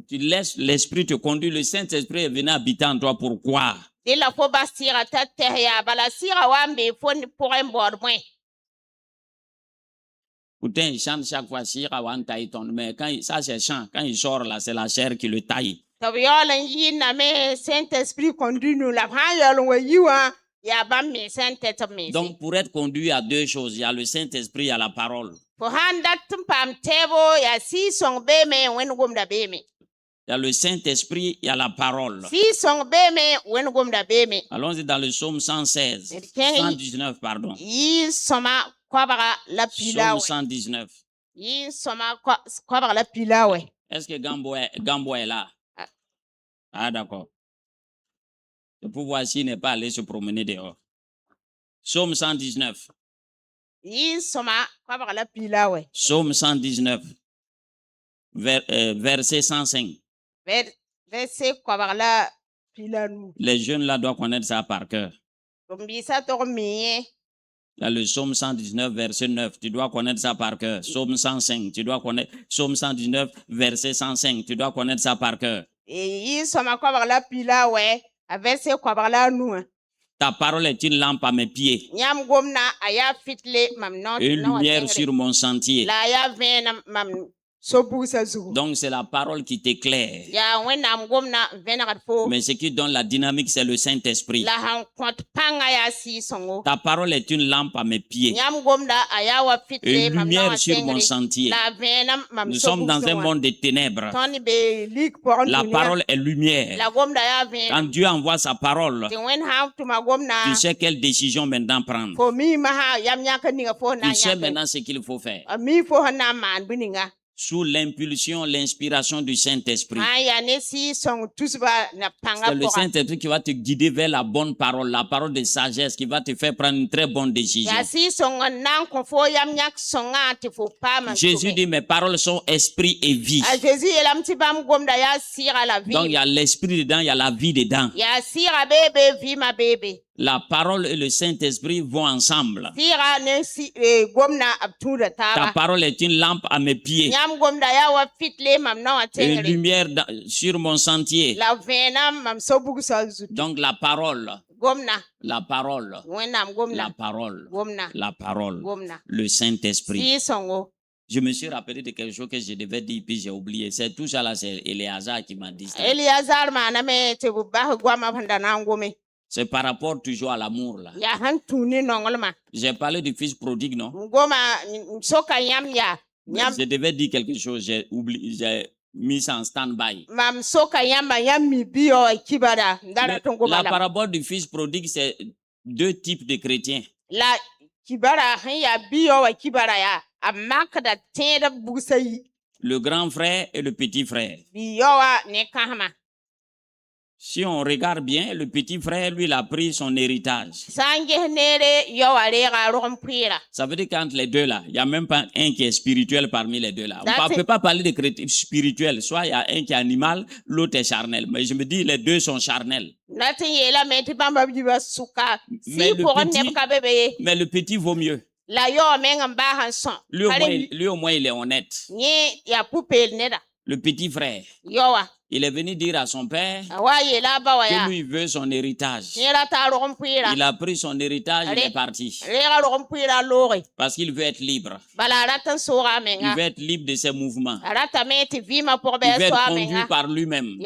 tu laisses l'esprit te conduire. Le Saint-Esprit est venu habiter en toi. Pourquoi? Il la faut bastira tata ya bala sira wambe fon pour un bord moins. Pourtant, il chante chaque fois sira wan taille ton, mais quand ça c'est chant, quand il sort là, c'est la chair qui le taille. Tabiyolan yi na me Saint-Esprit conduit nous la hayalon yiwa. Donc, pour être conduit à deux choses, il y a le Saint-Esprit, il y a la parole. Il y a le Saint-Esprit, il y a la parole. Allons-y dans le psaume 116. 119, pardon. Psaume 119. Est-ce que Gambo est là? Ah, d'accord. Le pouvoir ici n'est pas allé se promener dehors. Psaume 119. Psaume 119. Verset 105. Les jeunes là doivent connaître ça par cœur. Il y a le psaume 119, verset 9. Tu dois connaître ça par cœur. Psaume 105. Tu dois connaître. Psaume 119, verset 105. Tu dois connaître ça par cœur. Ta parole est une lampe à mes pieds et une lumière sur mon sentier. Donc c'est la parole qui t'éclaire. Mais ce qui donne la dynamique, c'est le Saint-Esprit. Ta parole est une lampe à mes pieds et une lumière sur mon sentier. Nous sommes dans un monde de ténèbres. La parole est lumière. Quand Dieu envoie sa parole, tu sais quelle décision maintenant prendre. Tu sais maintenant ce qu'il faut faire. Sous l'impulsion, l'inspiration du Saint-Esprit. C'est le Saint-Esprit qui va te guider vers la bonne parole, la parole de sagesse qui va te faire prendre une très bonne décision. Jésus dit, mes paroles sont esprit et vie. Donc il y a l'esprit dedans, il y a la vie dedans. La parole et le Saint-Esprit vont ensemble. Ta parole est une lampe à mes pieds et une lumière sur mon sentier. Donc la parole, la parole, la parole, la parole, le Saint-Esprit. Je me suis rappelé de quelque chose que je devais dire puis j'ai oublié. C'est tout ça là, c'est Éléazar qui m'a dit ça. C'est par rapport toujours à l'amour là. J'ai parlé du fils prodigue, non? Je devais dire quelque chose, j'ai oublié, j'ai mis ça en stand-by. La parabole du fils prodigue, c'est deux types de chrétiens. Le grand frère et le petit frère. Si on regarde bien, le petit frère, lui, il a pris son héritage. Ça veut dire qu'entre les deux là, il n'y a même pas un qui est spirituel parmi les deux là. On ne peut pas parler de chrétien spirituel. Soit il y a un qui est animal, l'autre est charnel. Mais je me dis, les deux sont charnels. Mais le petit vaut mieux. Lui au moins, il est honnête. Le petit frère. Il est venu dire à son père que lui veut son héritage. Il a pris son héritage, il est parti. Parce qu'il veut être libre. Il veut être libre de ses mouvements. Il veut être conduit par lui-même.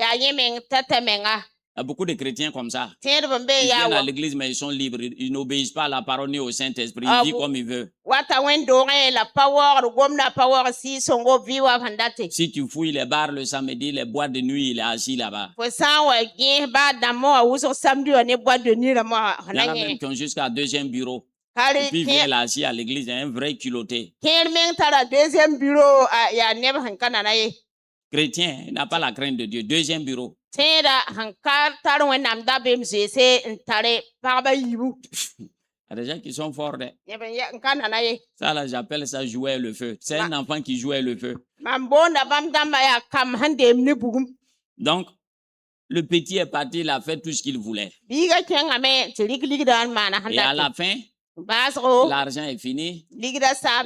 Il y a beaucoup de chrétiens comme ça. Ils viennent à l'église, mais ils sont libres. Ils n'obéissent pas à la parole ni au Saint-Esprit. Ils vivent comme ils veulent. Si tu fouilles les bars le samedi, les boîtes de nuit, il est assis là-bas. Il y en a même qui ont jusqu'à deuxième bureau. Et puis il vient là assis à l'église, il y a un vrai culotté. Chrétien, il n'a pas la crainte de Dieu. Deuxième bureau. Il y a des gens qui sont forts. Ça là, j'appelle ça jouer le feu. C'est un enfant qui jouait le feu. Donc, le petit est parti, il a fait tout ce qu'il voulait. Et à la fin, L'argent est fini.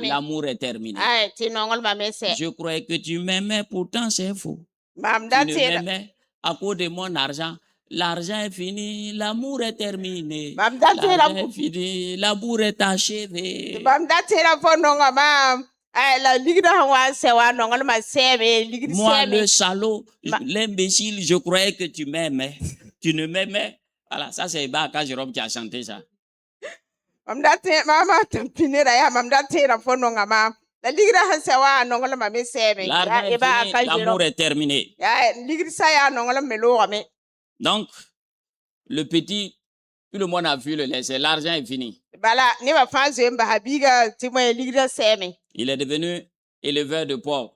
L'amour est terminé. Je croyais que tu m'aimais, pourtant c'est faux. Tu ne m'aimais à cause de mon argent. L'argent est fini, l'amour est terminé. L'argent est fini, l'amour est achevé. Moi, le salaud, l'imbécile, je croyais que tu m'aimais. Tu ne m'aimais. Voilà, ça c'est Baka Jérôme qui a chanté ça. L'amour est terminé. Donc, le petit, tout le monde a vu le laisser. L'argent est fini. Il est devenu éleveur de porcs.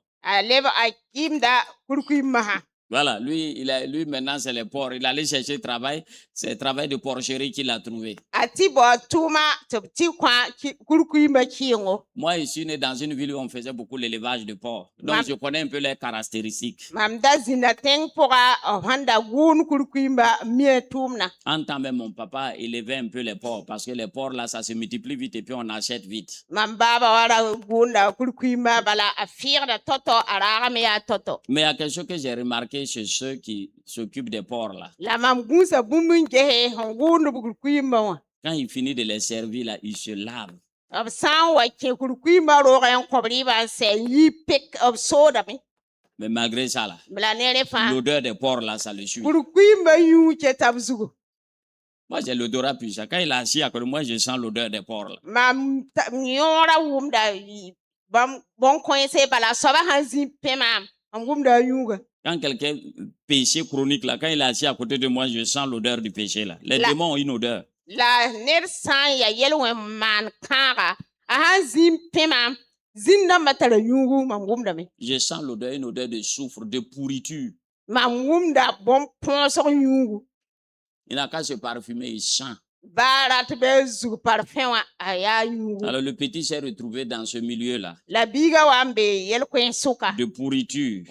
Voilà, lui maintenant c'est les porcs. Il allait chercher travail. C'est le travail de porcherie qu'il a trouvé. Moi, je suis né dans une ville où on faisait beaucoup l'élevage de porcs. Donc, je connais un peu les caractéristiques. En tant même, mon papa élevait un peu les porcs parce que les porcs là, ça se multiplie vite et puis on achète vite. Mais il y a quelque chose que j'ai remarqué chez ceux qui s'occupent des porcs là. Quand il finit de les servir là, il se lave. Mais malgré ça là, l'odeur des porcs là, ça le suit. Moi j'ai l'odorat puissant. Quand il est assis à côté de moi, je sens l'odeur des porcs là. Quand quelqu'un péché chronique là, quand il est assis à côté de moi, je sens l'odeur du péché là. Les démons ont une odeur. Je sens l'odeur, une odeur de soufre, de pourriture. Il n'a qu'à se parfumer, il sent. Alors le petit s'est retrouvé dans ce milieu-là de pourriture.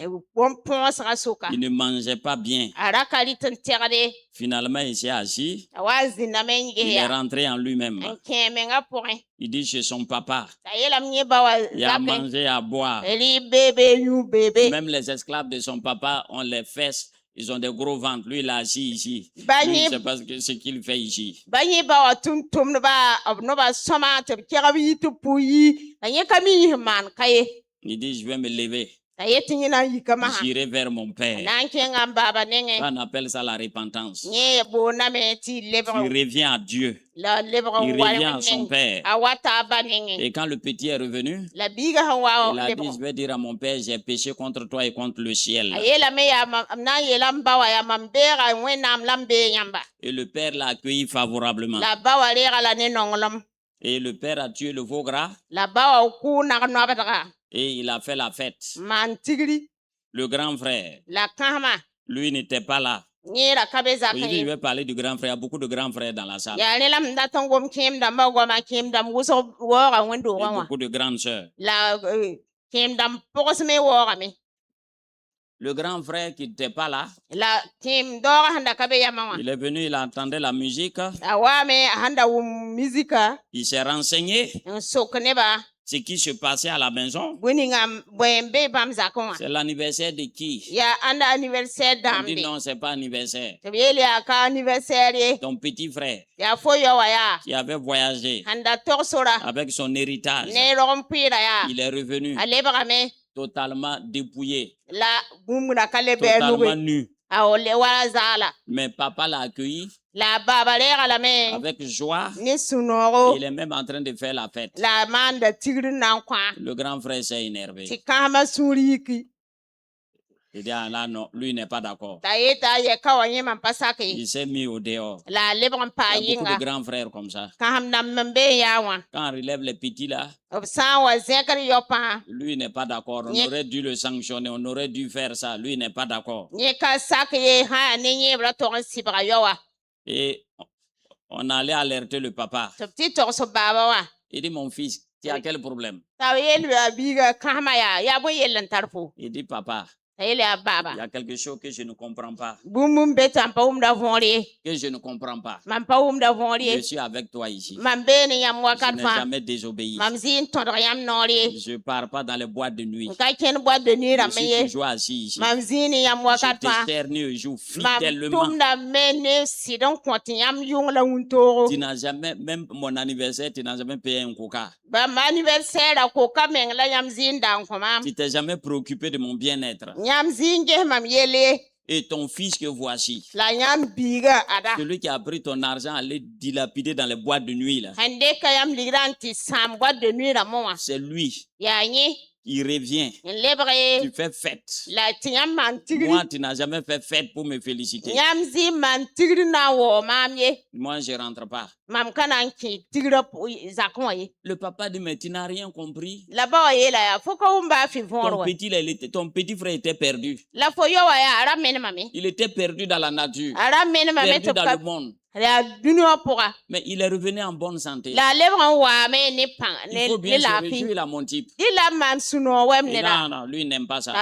Il ne mangeait pas bien. Finalement, il s'est assis. Il est rentré en lui-même. Il dit chez son papa, il a mangé, à boire. Même les esclaves de son papa ont les fesses. Ils ont des gros ventres. Lui, il est assis ici. Lui, il ne sait pas ce qu'il fait ici. Il dit, je vais me lever. J'irai vers mon père. On appelle ça la repentance. Il revient à Dieu. Il revient à son père. Et quand le petit est revenu, il a dit, je vais dire à mon père, j'ai péché contre toi et contre le ciel. Et le père l'a accueilli favorablement. Et le père a tué le veau gras. Et il a fait la fête. Le grand frère, lui n'était pas là. Aujourd'hui, je vais parler du grand frère. Il y a beaucoup de grands frères dans la salle. Et beaucoup de grandes sœurs. Le grand frère qui n'était pas là, il est venu, il entendait la musique. Il s'est renseigné ce qui se passait à la maison. C'est l'anniversaire de qui? On dit non, c'est pas anniversaire. Ton petit frère qui avait voyagé avec son héritage, il est revenu totalement dépouillé, totalement nu. Mais papa l'a accueilli avec joie. Il est même en train de faire la fête. Le grand frère s'est énervé. Il dit, ah là, non, lui n'est pas d'accord. Il s'est mis au dehors. Il y a beaucoup de grands frères comme ça. Quand on relève les petits là, lui n'est pas d'accord. On aurait dû le sanctionner, on aurait dû faire ça. Lui n'est pas d'accord. Et on allait alerter le papa. Il dit, mon fils, tu as quel problème? Il dit, papa, Il y a quelque chose que je ne comprends pas. Que je ne comprends pas. Je suis avec toi ici. Je n'ai jamais désobéi. Je ne pars pas dans les boîtes de nuit. Je suis toujours assis ici. Je te cernis un jour fidèlement. Tu n'as jamais, même mon anniversaire, tu n'as jamais payé un coca. Tu t'es jamais préoccupé de mon bien-être. Et ton fils que voici, celui qui a pris ton argent à aller dilapider dans les boîtes de nuit, là, c'est lui. Il revient. Tu fais fête. Moi, tu n'as jamais fait fête pour me féliciter. Moi, je ne rentre pas. Le papa dit, mais tu n'as rien compris. Ton petit frère était perdu. Il était perdu dans la nature. Perdu dans le monde. Mais il est revenu en bonne santé. Il faut bien se réjouir à mon type. Non, lui il n'aime pas ça.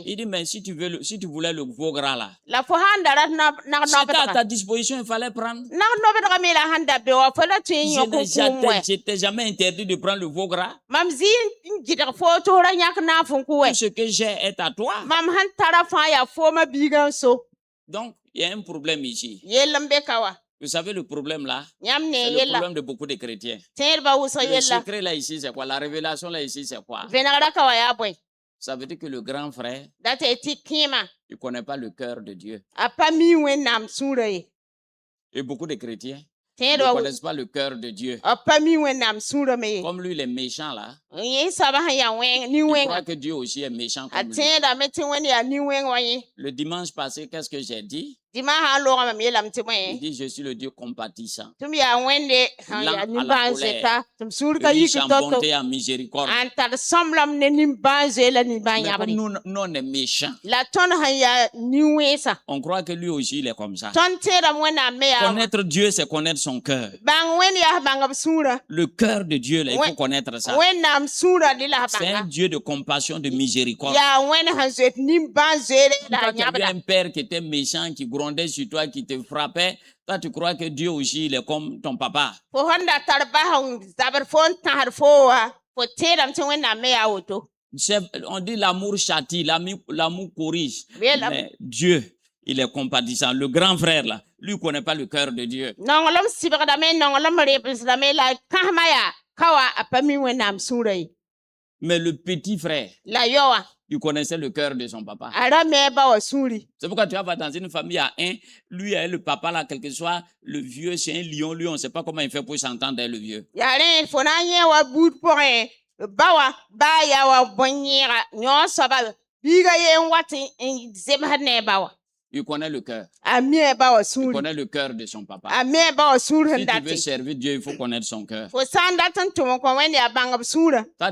Il dit, mais si tu voulais le veau gras là, c'était à ta disposition, il fallait prendre. Je t'ai jamais interdit de prendre le veau gras. Tout ce que j'ai est à toi. Donc, il y a un problème ici. Vous savez le problème là? C'est le problème de beaucoup de chrétiens. Le secret là ici, c'est quoi? La révélation là ici, c'est quoi? Ça veut dire que le grand frère, il ne connaît pas le cœur de Dieu. Et beaucoup de chrétiens ne connaissent pas le cœur de Dieu. Comme lui, il est méchant là. Il croit que Dieu aussi est méchant comme lui. Le dimanche passé, qu'est-ce que j'ai dit? Il dit, je suis le Dieu compatissant. Lent à la colère, riche en bonté et en miséricorde. Mais comme nous, on est méchants. On croit que lui aussi, il est comme ça. Connaître Dieu, c'est connaître son cœur. Le cœur de Dieu, là, il faut connaître ça. C'est un Dieu de compassion, de miséricorde. Quand tu avais un père qui était méchant, qui grondait sur toi, qui te frappait, toi tu crois que Dieu aussi il est comme ton papa. On dit l'amour châtie, l'amour corrige. Mais Dieu, il est compatissant. Le grand frère là, lui ne connaît pas le cœur de Dieu. Mais le petit frère, il connaissait le cœur de son papa. C'est pourquoi tu vas dans une famille à un, lui et le papa là, quel que soit le vieux, c'est un lion, lui on ne sait pas comment il fait pour s'entendre avec le vieux. Il connaît le cœur. Il connaît le cœur de son papa. Si tu veux servir Dieu, il faut connaître son cœur. Toi,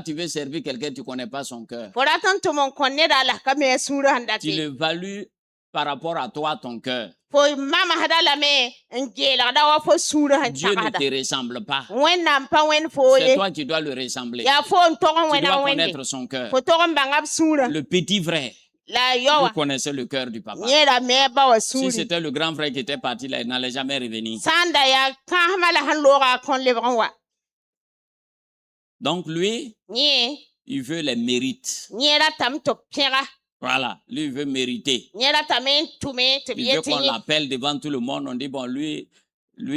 tu veux servir quelqu'un, tu ne connais pas son cœur. Tu l'évalues par rapport à toi, ton cœur. Dieu ne te ressemble pas. C'est toi qui dois le ressembler. Tu dois connaître son cœur. Le petit frère, vous connaissez le cœur du papa. Si c'était le grand frère qui était parti là, il n'allait jamais revenir. Donc lui, il veut les mérites. Voilà, lui il veut mériter. Il veut qu'on l'appelle devant tout le monde. On dit, bon, lui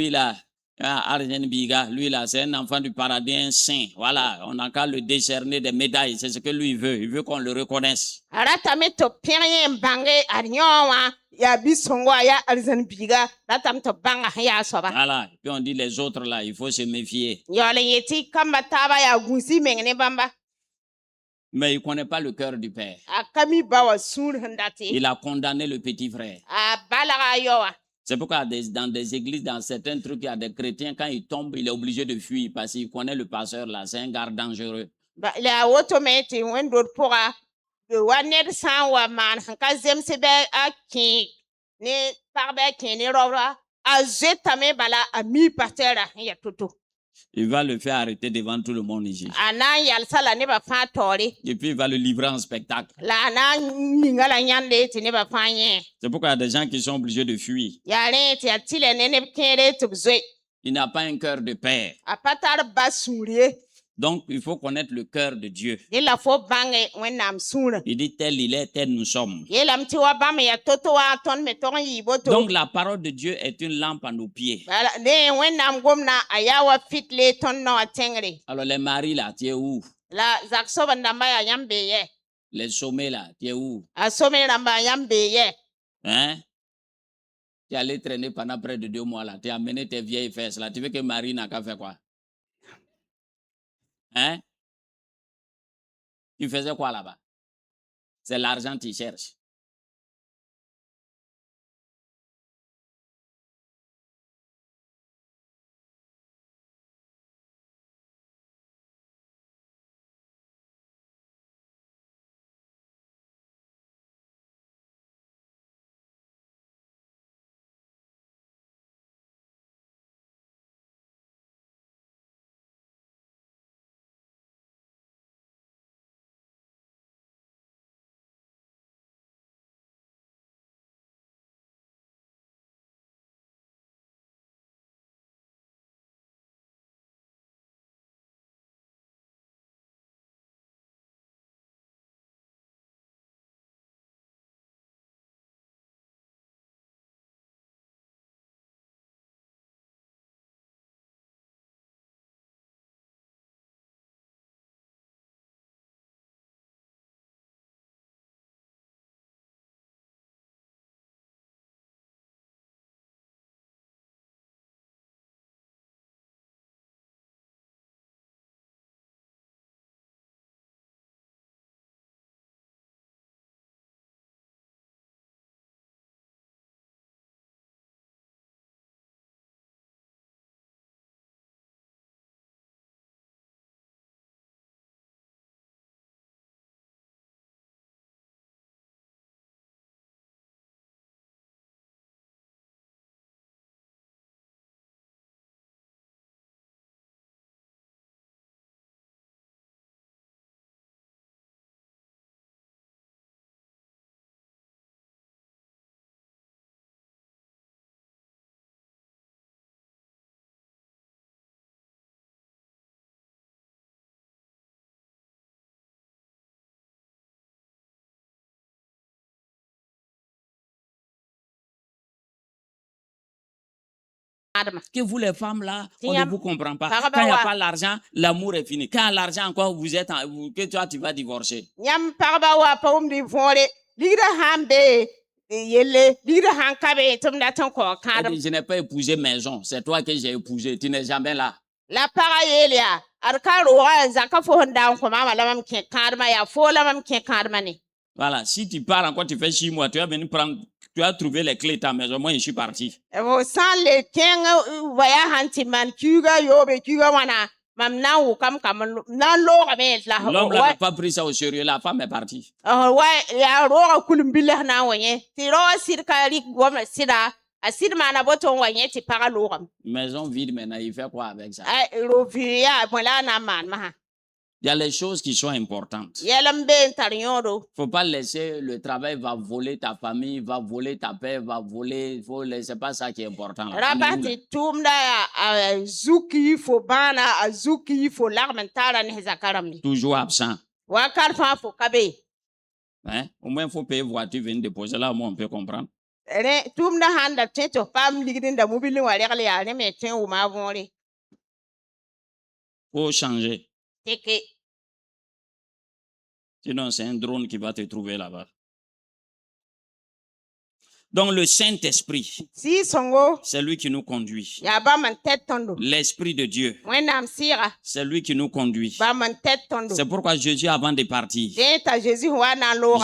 là, lui là, c'est un enfant du paradis, un saint. Voilà, on n'a qu'à le décerner des médailles. C'est ce que lui veut. Il veut qu'on le reconnaisse. Voilà, puis on dit les autres là, il faut se méfier. Mais il ne connaît pas le cœur du père. Il a condamné le petit frère. C'est pourquoi dans des églises, dans certains trucs, il y a des chrétiens, quand ils tombent, il est obligé de fuir parce qu'il connaît le pasteur là, c'est un garde dangereux. Il va le faire arrêter devant tout le monde ici. Et puis il va le livrer en spectacle. C'est pourquoi il y a des gens qui sont obligés de fuir. Il n'a pas un cœur de père. Donc, il faut connaître le cœur de Dieu. Il dit tel il est, tel nous sommes. Donc, la parole de Dieu est une lampe à nos pieds. Alors, les maris là, tu es où? Les sommets là, tu es où? Hein? Tu es allé traîner pendant près de 2 mois là. Tu as amené tes vieilles fesses là. Tu veux que Marie n'a qu'à faire quoi? Hein? Tu faisais quoi là-bas? C'est l'argent que tu cherches. Que vous les femmes là, on ne vous comprend pas. Quand il n'y a pas l'argent, l'amour est fini. Quand il y a l'argent encore, vous êtes que toi tu vas divorcer. Je n'ai pas épousé maison, c'est toi que j'ai épousé, tu n'es jamais là. Voilà, si tu pars encore, tu fais 6 mois, tu vas venir prendre. Tu as trouvé les clés de ta maison. Moi, je suis parti. L'homme n'a pas pris ça au sérieux. La femme est partie. Maison vide maintenant, il fait quoi avec ça? Il y a les choses qui sont importantes. Il ne faut pas laisser le travail va voler ta famille, va voler ta paix, va voler. C'est pas ça qui est important. Toujours absent. Hein? Au moins, il faut payer voiture, venir déposer là, au moins on peut comprendre. Faut changer. Sinon, c'est un drone qui va te trouver là-bas. Donc, le Saint-Esprit, c'est lui qui nous conduit. L'Esprit de Dieu, c'est lui qui nous conduit. C'est pourquoi Jésus, avant de partir,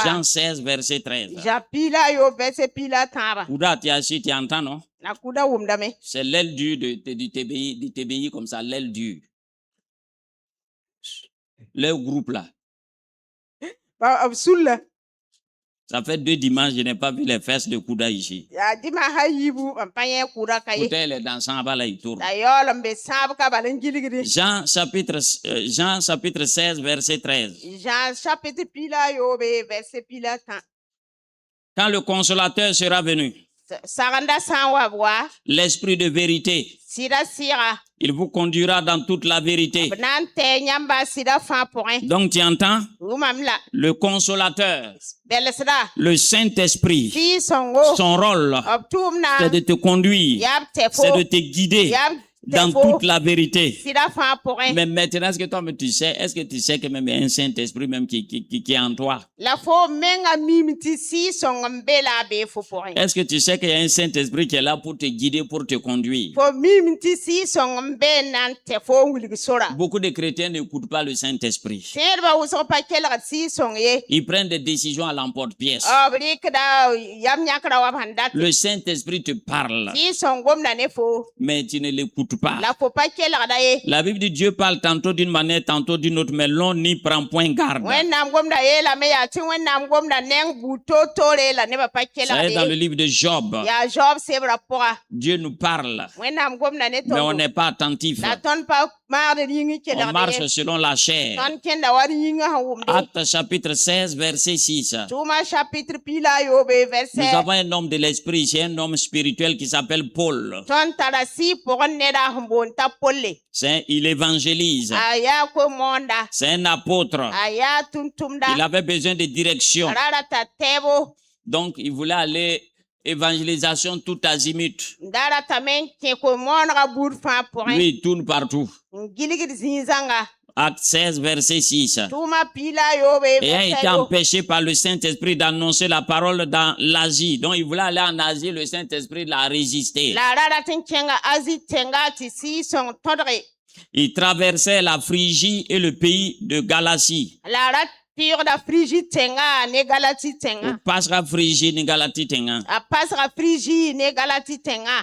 Jean 16, verset 13. Ouda, tu entends, non? C'est l'aile dure du TBI comme ça, l'aile dure. Le groupe là. Ça fait 2 dimanches, je n'ai pas vu les fesses de Kouda ici. Peut-être elle est dansant, là, il tourne. Jean chapitre 16, verset 13. Quand le consolateur sera venu, l'esprit de vérité, il vous conduira dans toute la vérité. Donc tu entends? Le consolateur, le Saint-Esprit, son rôle, c'est de te conduire, c'est de te guider dans toute la vérité. Mais maintenant, est-ce que toi, tu sais, est-ce que tu sais que même il y a un Saint-Esprit même qui est en toi? Est-ce que tu sais qu'il y a un Saint-Esprit qui est là pour te guider, pour te conduire? Beaucoup de chrétiens n'écoutent pas le Saint-Esprit. Ils prennent des décisions à l'emporte-pièce. Le Saint-Esprit te parle, mais tu ne l'écoutes pas. La Bible dit Dieu parle tantôt d'une manière, tantôt d'une autre, mais l'on n'y prend point garde. Ça est dans le livre de Job. Dieu nous parle, mais on n'est pas attentif. On marche selon la chair. Actes chapitre 16, verset 6. Nous avons un homme de l'esprit, c'est un homme spirituel qui s'appelle Paul. Il évangélise. C'est un apôtre. Il avait besoin de direction. Donc, il voulait aller évangélisation tout azimut. Lui, il tourne partout. Acte 16, verset 6. Et a été empêché par le Saint-Esprit d'annoncer la parole dans l'Asie. Donc, il voulait aller en Asie, le Saint-Esprit l'a résisté. Il traversait la Phrygie et le pays de Galatie.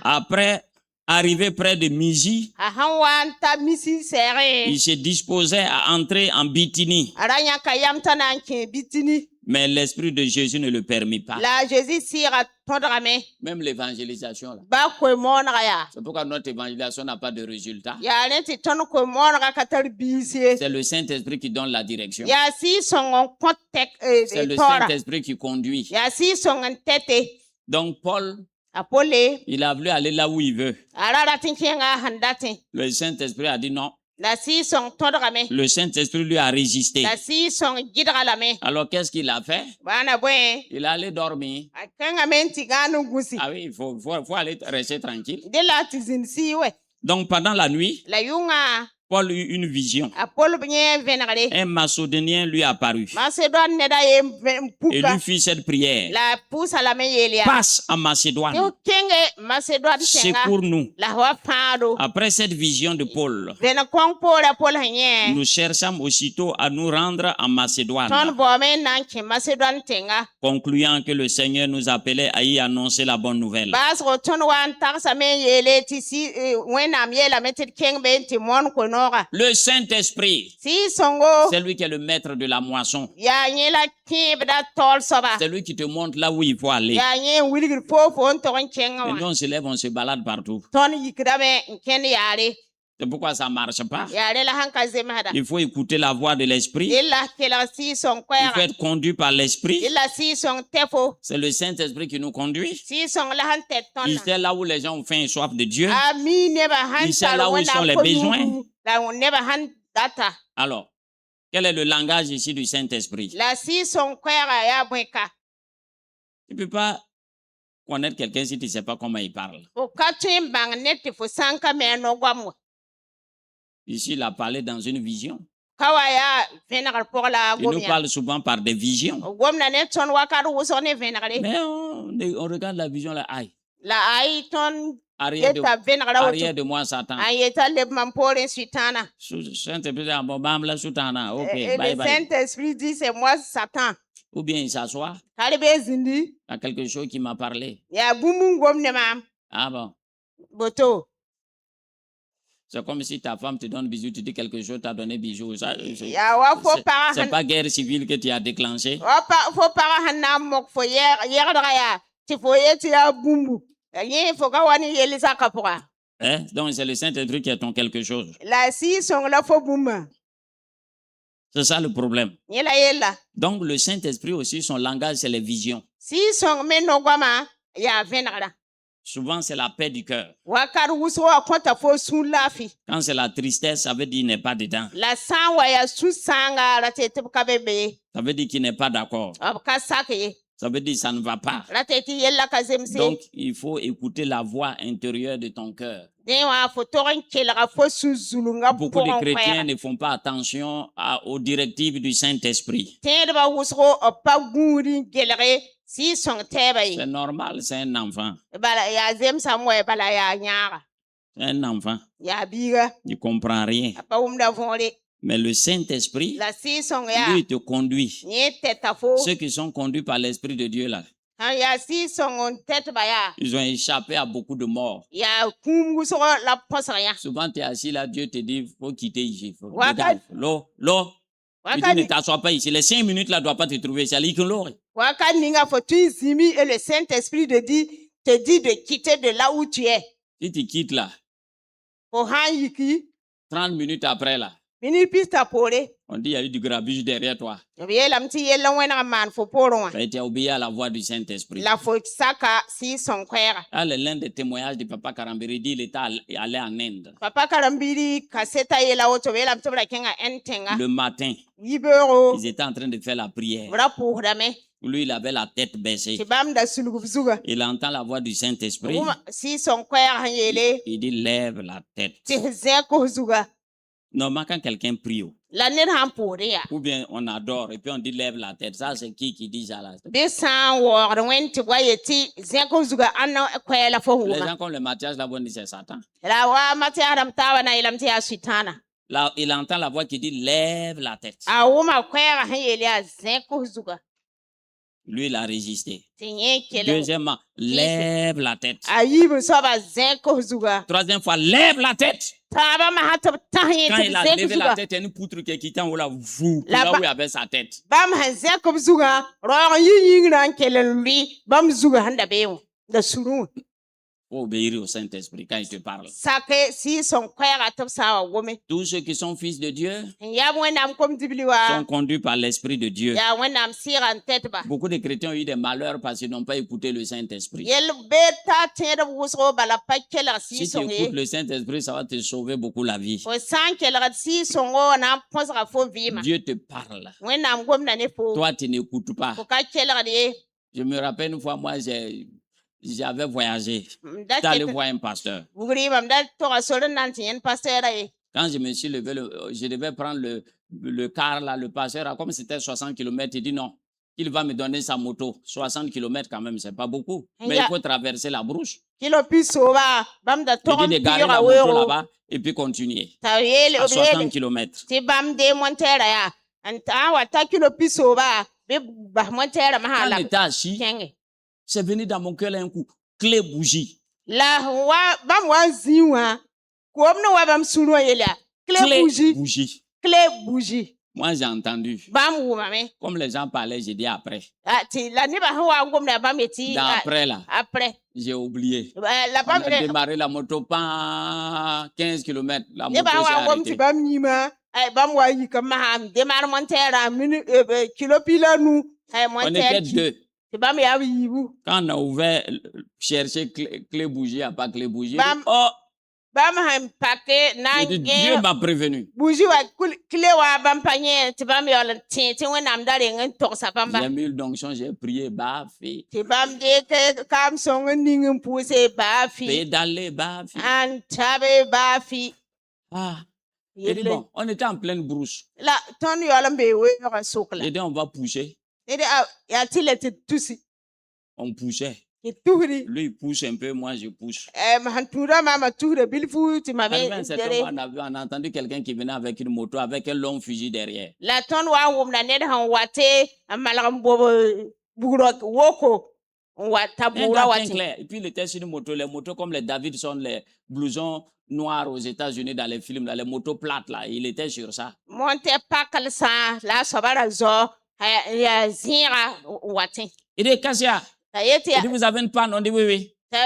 Après arrivé près de Mysie, il se disposait à entrer en Bithynie. Mais l'Esprit de Jésus ne le permit pas. Même l'évangélisation. C'est pourquoi notre évangélisation n'a pas de résultat. C'est le Saint-Esprit qui donne la direction. C'est le Saint-Esprit qui conduit. Donc Paul, il a voulu aller là où il veut. Le Saint-Esprit a dit non. Le Saint-Esprit lui a résisté. Alors qu'est-ce qu'il a fait? Il est allé dormir. Ah oui, il faut aller rester tranquille. Donc pendant la nuit, Paul eut une vision. Un Macédonien lui apparut et lui fit cette prière. Passe en Macédoine. Secours-nous. Après cette vision de Paul, nous cherchâmes aussitôt à nous rendre en Macédoine, concluant que le Seigneur nous appelait à y annoncer la bonne nouvelle. Le Saint-Esprit, c'est lui qui est le maître de la moisson. C'est lui qui te montre là où il faut aller. Et nous, on se lève, on se balade partout. C'est pourquoi ça ne marche pas. Il faut écouter la voix de l'Esprit. Il faut être conduit par l'Esprit. C'est le Saint-Esprit qui nous conduit. Il sait là où les gens ont faim et soif de Dieu. Il sait là où sont les besoins. Alors, quel est le langage ici du Saint-Esprit? Tu ne peux pas connaître quelqu'un si tu ne sais pas comment il parle. Ici, il a parlé dans une vision. Il nous parle souvent par des visions. Mais on regarde la vision là, aïe. Arrière de moi, Satan. Le Saint-Esprit dit, c'est moi, Satan. Ou bien il s'assoit. Il y a quelque chose qui m'a parlé. Ah bon. C'est comme si ta femme te donne bisou, tu dis quelque chose, t'as donné bisou. C'est pas guerre civile que tu as déclenché. Donc c'est le Saint-Esprit qui est ton quelque chose. C'est ça le problème. Donc le Saint-Esprit aussi, son langage, c'est les visions. Souvent, c'est la paix du cœur. Quand c'est la tristesse, ça veut dire qu'il n'est pas dedans. Ça veut dire qu'il n'est pas d'accord. Ça veut dire que ça ne va pas. Donc, il faut écouter la voix intérieure de ton cœur. Beaucoup de chrétiens ne font pas attention aux directives du Saint-Esprit. C'est normal, c'est un enfant. C'est un enfant. Il ne comprend rien. Mais le Saint-Esprit, lui, te conduit. Ceux qui sont conduits par l'Esprit de Dieu, là, ils ont échappé à beaucoup de morts. Souvent, tu es assis là, Dieu te dit, il faut quitter ici. Regarde, l'eau. Tu dis, ne t'assois pas ici. Les 5 minutes là ne doivent pas te trouver ici. Et le Saint-Esprit te dit de quitter de là où tu es. Si tu quittes là, 30 minutes après là, on dit il y a eu du grabuge derrière toi. Tu as été obéi à la voix du Saint-Esprit. L'un des témoignages de Papa Karambiri dit qu'il était allé en Inde. Le matin, ils étaient en train de faire la prière. Lui, il avait la tête baissée. Il entend la voix du Saint-Esprit. Il dit, lève la tête. Normalement, quand quelqu'un prie, ou bien on adore et puis on dit lève la tête, ça c'est qui dit ça là? Les gens comme le Matthias là, on dit c'est Satan. Là, il entend la voix qui dit lève la tête. Lui, il a résisté. Deuxièmement, lève la tête. Troisième fois, lève la tête. Quand il a levé la tête, il y a une poutre qui est quittée en haut là, là où il avait sa tête. Faut obéir au Saint-Esprit quand il te parle. Tous ceux qui sont fils de Dieu sont conduits par l'Esprit de Dieu. Beaucoup de chrétiens ont eu des malheurs parce qu'ils n'ont pas écouté le Saint-Esprit. Si tu écoutes le Saint-Esprit, ça va te sauver beaucoup la vie. Dieu te parle. Toi, tu n'écoutes pas. Je me rappelle une fois, moi, j'avais voyagé. J'allais voir un pasteur. Quand je me suis levé, je devais prendre le car là, le pasteur, comme c'était 60 km, il dit non, il va me donner sa moto. 60 km quand même, c'est pas beaucoup. Mais il faut traverser la brouche. Il dit de garer la moto là-bas et puis continuer. À 60 km. Quand j'étais assis, c'est venu dans mon cœur un coup. Clé bougie. Clé bougie. Moi, j'ai entendu. Comme les gens parlaient, j'ai dit après. Après là, j'ai oublié. On a démarré la moto, pas 15 km. La moto s'est arrêtée. On était deux. Quand on a ouvert, chercher clé bougie, à pas clé bougie. Oh! Dieu m'a prévenu. J'ai mis l'onction, j'ai prié, bafé. Pédalé, bafé. Ah. Il dit bon, on était en pleine brousse. Il dit on va pousser. On poussait. Lui, il pousse un peu, moi, je pousse. On a entendu quelqu'un qui venait avec une moto, avec un long fusil derrière. clair. Et puis il était sur une moto, les motos comme les Davidson, les blousons noirs aux États-Unis dans les films, là, les motos plates là, il était sur ça. Il dit Kassia, il dit vous avez une panne, on dit oui oui. Il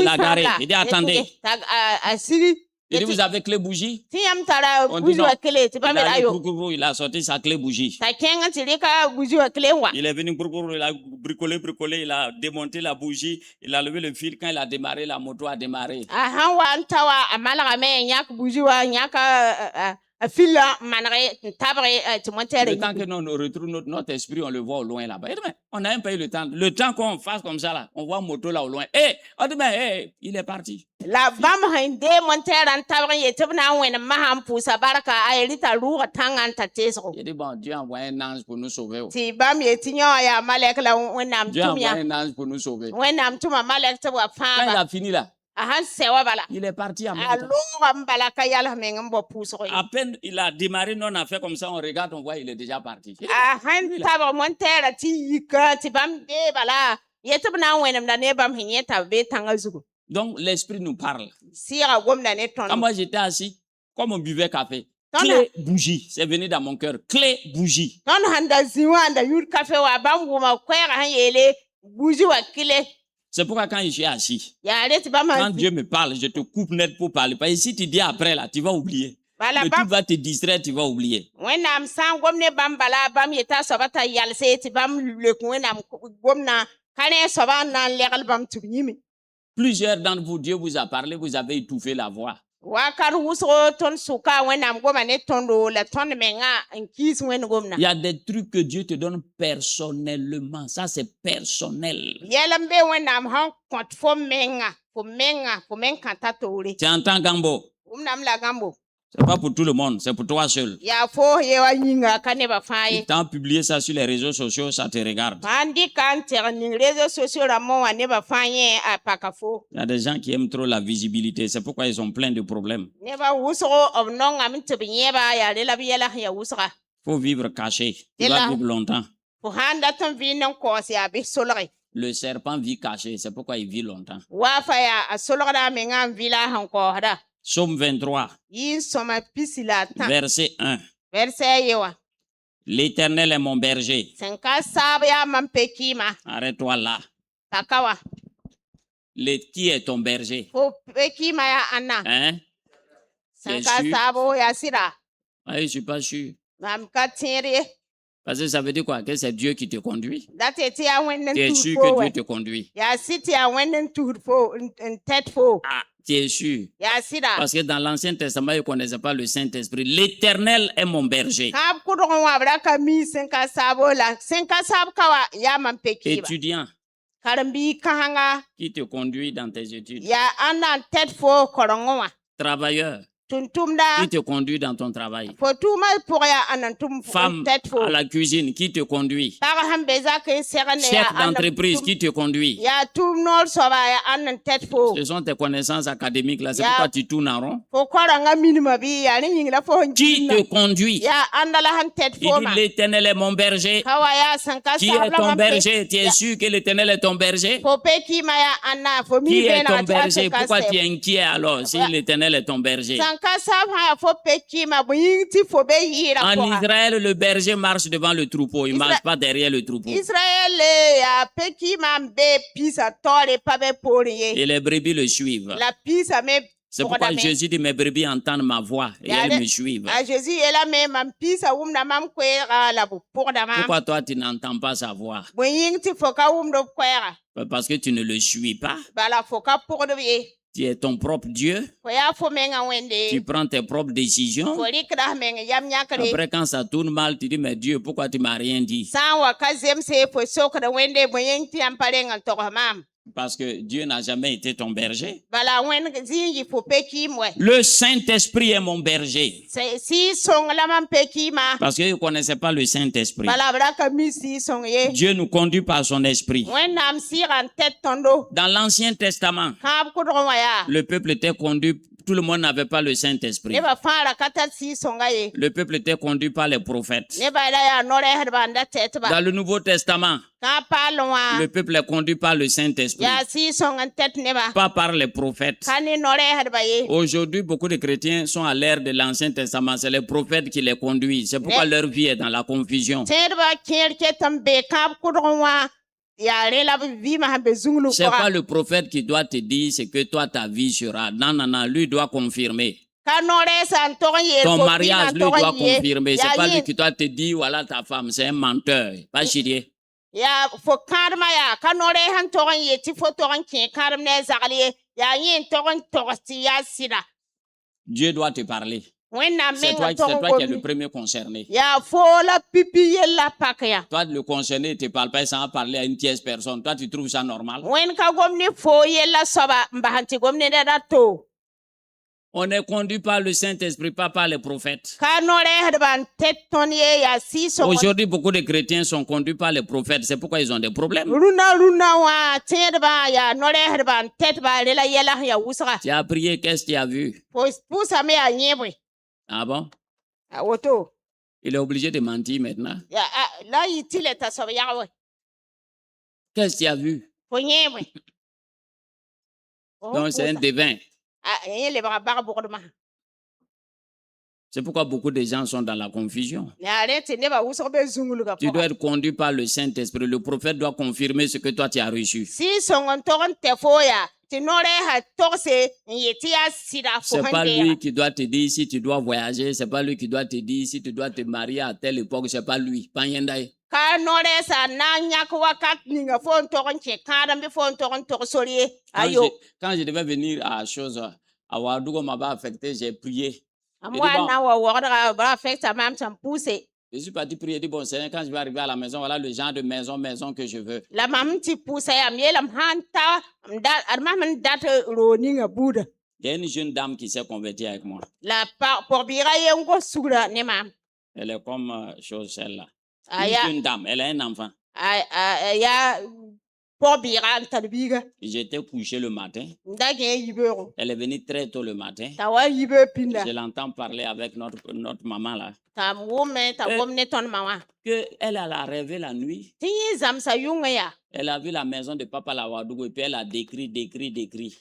a garé, il dit attendez. Il dit vous avez clé bougie? On dit non. Il a sorti sa clé bougie. Il est venu il a bricolé, il a démonté la bougie, il a levé le fil. Quand il a démarré, la moto a démarré. Le temps que nous retrouvons notre esprit, on le voit au loin là-bas. On n'a même pas eu le temps. Le temps qu'on fasse comme ça là, on voit moto là au loin. On dit mais il est parti. Il dit bon, Dieu a envoyé un ange pour nous sauver. Dieu a envoyé un ange pour nous sauver. Quand il a fini là, il est parti à peine il a démarré, non, on a fait comme ça, on regarde, on voit, il est déjà parti. Donc l'esprit nous parle. Quand moi j'étais assis, comme on buvait café, clé bougie, c'est venu dans mon cœur. Clé bougie. C'est pourquoi quand je suis assis, quand Dieu me parle, je te coupe net pour parler. Parce que si tu dis après là, tu vas oublier. Le truc va te distraire, tu vas oublier. Plusieurs d'entre vous, Dieu vous a parlé, vous avez étouffé la voix. Il y a des trucs que Dieu te donne personnellement. Ça, c'est personnel. Tu entends Gambo? C'est pas pour tout le monde, c'est pour toi seul. Tant publié ça sur les réseaux sociaux, ça te regarde. Il y a des gens qui aiment trop la visibilité, c'est pourquoi ils ont plein de problèmes. Il faut vivre caché, tu vas vivre longtemps. Le serpent vit caché, c'est pourquoi il vit longtemps. Psaume 23, verset 1. L'Éternel est mon berger. Arrête-toi là. Qui est ton berger? Hein? C'est sûr? Ah, je ne suis pas sûr. Parce que ça veut dire quoi? Que c'est Dieu qui te conduit? Tu es sûr que Dieu te conduit? Ah, tu es sûr? Parce que dans l'Ancien Testament, ils ne connaissaient pas le Saint-Esprit. L'Éternel est mon berger. Étudiant, qui te conduit dans tes études? Travailleur, qui te conduit dans ton travail? Femme à la cuisine, qui te conduit? Chef d'entreprise, qui te conduit? Ce sont tes connaissances académiques là, c'est pourquoi tu tournes en rond. Qui te conduit? Il dit l'Éternel est mon berger. Qui est ton berger? Tu es sûr que l'Éternel est ton berger? Qui est ton berger? Pourquoi tu es inquiet alors si l'Éternel est ton berger? En Israël, le berger marche devant le troupeau, il ne marche pas derrière le troupeau. Et les brebis le suivent. C'est pourquoi Jésus dit mes brebis entendent ma voix et elles me suivent. Pourquoi toi tu n'entends pas sa voix? Parce que tu ne le suis pas. Tu es ton propre Dieu. Tu prends tes propres décisions. Après, quand ça tourne mal, tu dis, mais Dieu, pourquoi tu ne m'as rien dit? Parce que Dieu n'a jamais été ton berger. Le Saint-Esprit est mon berger. Parce qu'ils ne connaissaient pas le Saint-Esprit. Dieu nous conduit par son esprit. Dans l'Ancien Testament, le peuple était conduit tout le monde n'avait pas le Saint-Esprit. Le peuple était conduit par les prophètes. Dans le Nouveau Testament, le peuple est conduit par le Saint-Esprit, pas par les prophètes. Aujourd'hui, beaucoup de chrétiens sont à l'ère de l'Ancien Testament. C'est les prophètes qui les conduisent. C'est pourquoi leur vie est dans la confusion. C'est pas le prophète qui doit te dire ce que toi ta vie sera. Non, non, non, lui doit confirmer. Ton mariage, lui doit confirmer. C'est pas lui qui doit te dire voilà ta femme, c'est un menteur. Pas chier. Dieu doit te parler. C'est toi qui es le premier concerné. Toi, le concerné ne te parle pas sans parler à une tierce personne. Toi, tu trouves ça normal? On est conduit par le Saint-Esprit, pas par les prophètes. Aujourd'hui, beaucoup de chrétiens sont conduits par les prophètes. C'est pourquoi ils ont des problèmes. Tu as prié, qu'est-ce que tu as vu? Ah bon? Il est obligé de mentir maintenant. Qu'est-ce que tu as vu? Donc c'est un devin. C'est pourquoi beaucoup de gens sont dans la confusion. Tu dois être conduit par le Saint-Esprit. Le prophète doit confirmer ce que toi tu as reçu. C'est pas lui qui doit te dire si tu dois voyager. C'est pas lui qui doit te dire si tu dois te marier à telle époque. C'est pas lui. Quand je devais venir à chose à Ouagadougou m'a affecté, j'ai prié. Je suis parti prier, dit bon Seigneur, quand je vais arriver à la maison, voilà le genre de maison que je veux. Il y a une jeune dame qui s'est convertie avec moi. Elle est comme chose celle-là. Une jeune dame, elle a un enfant. J'étais couché le matin. Elle est venue très tôt le matin. Je l'entends parler avec notre maman là. Elle a rêvé la nuit. Elle a vu la maison de papa à Ouagadougou et puis elle a décrit.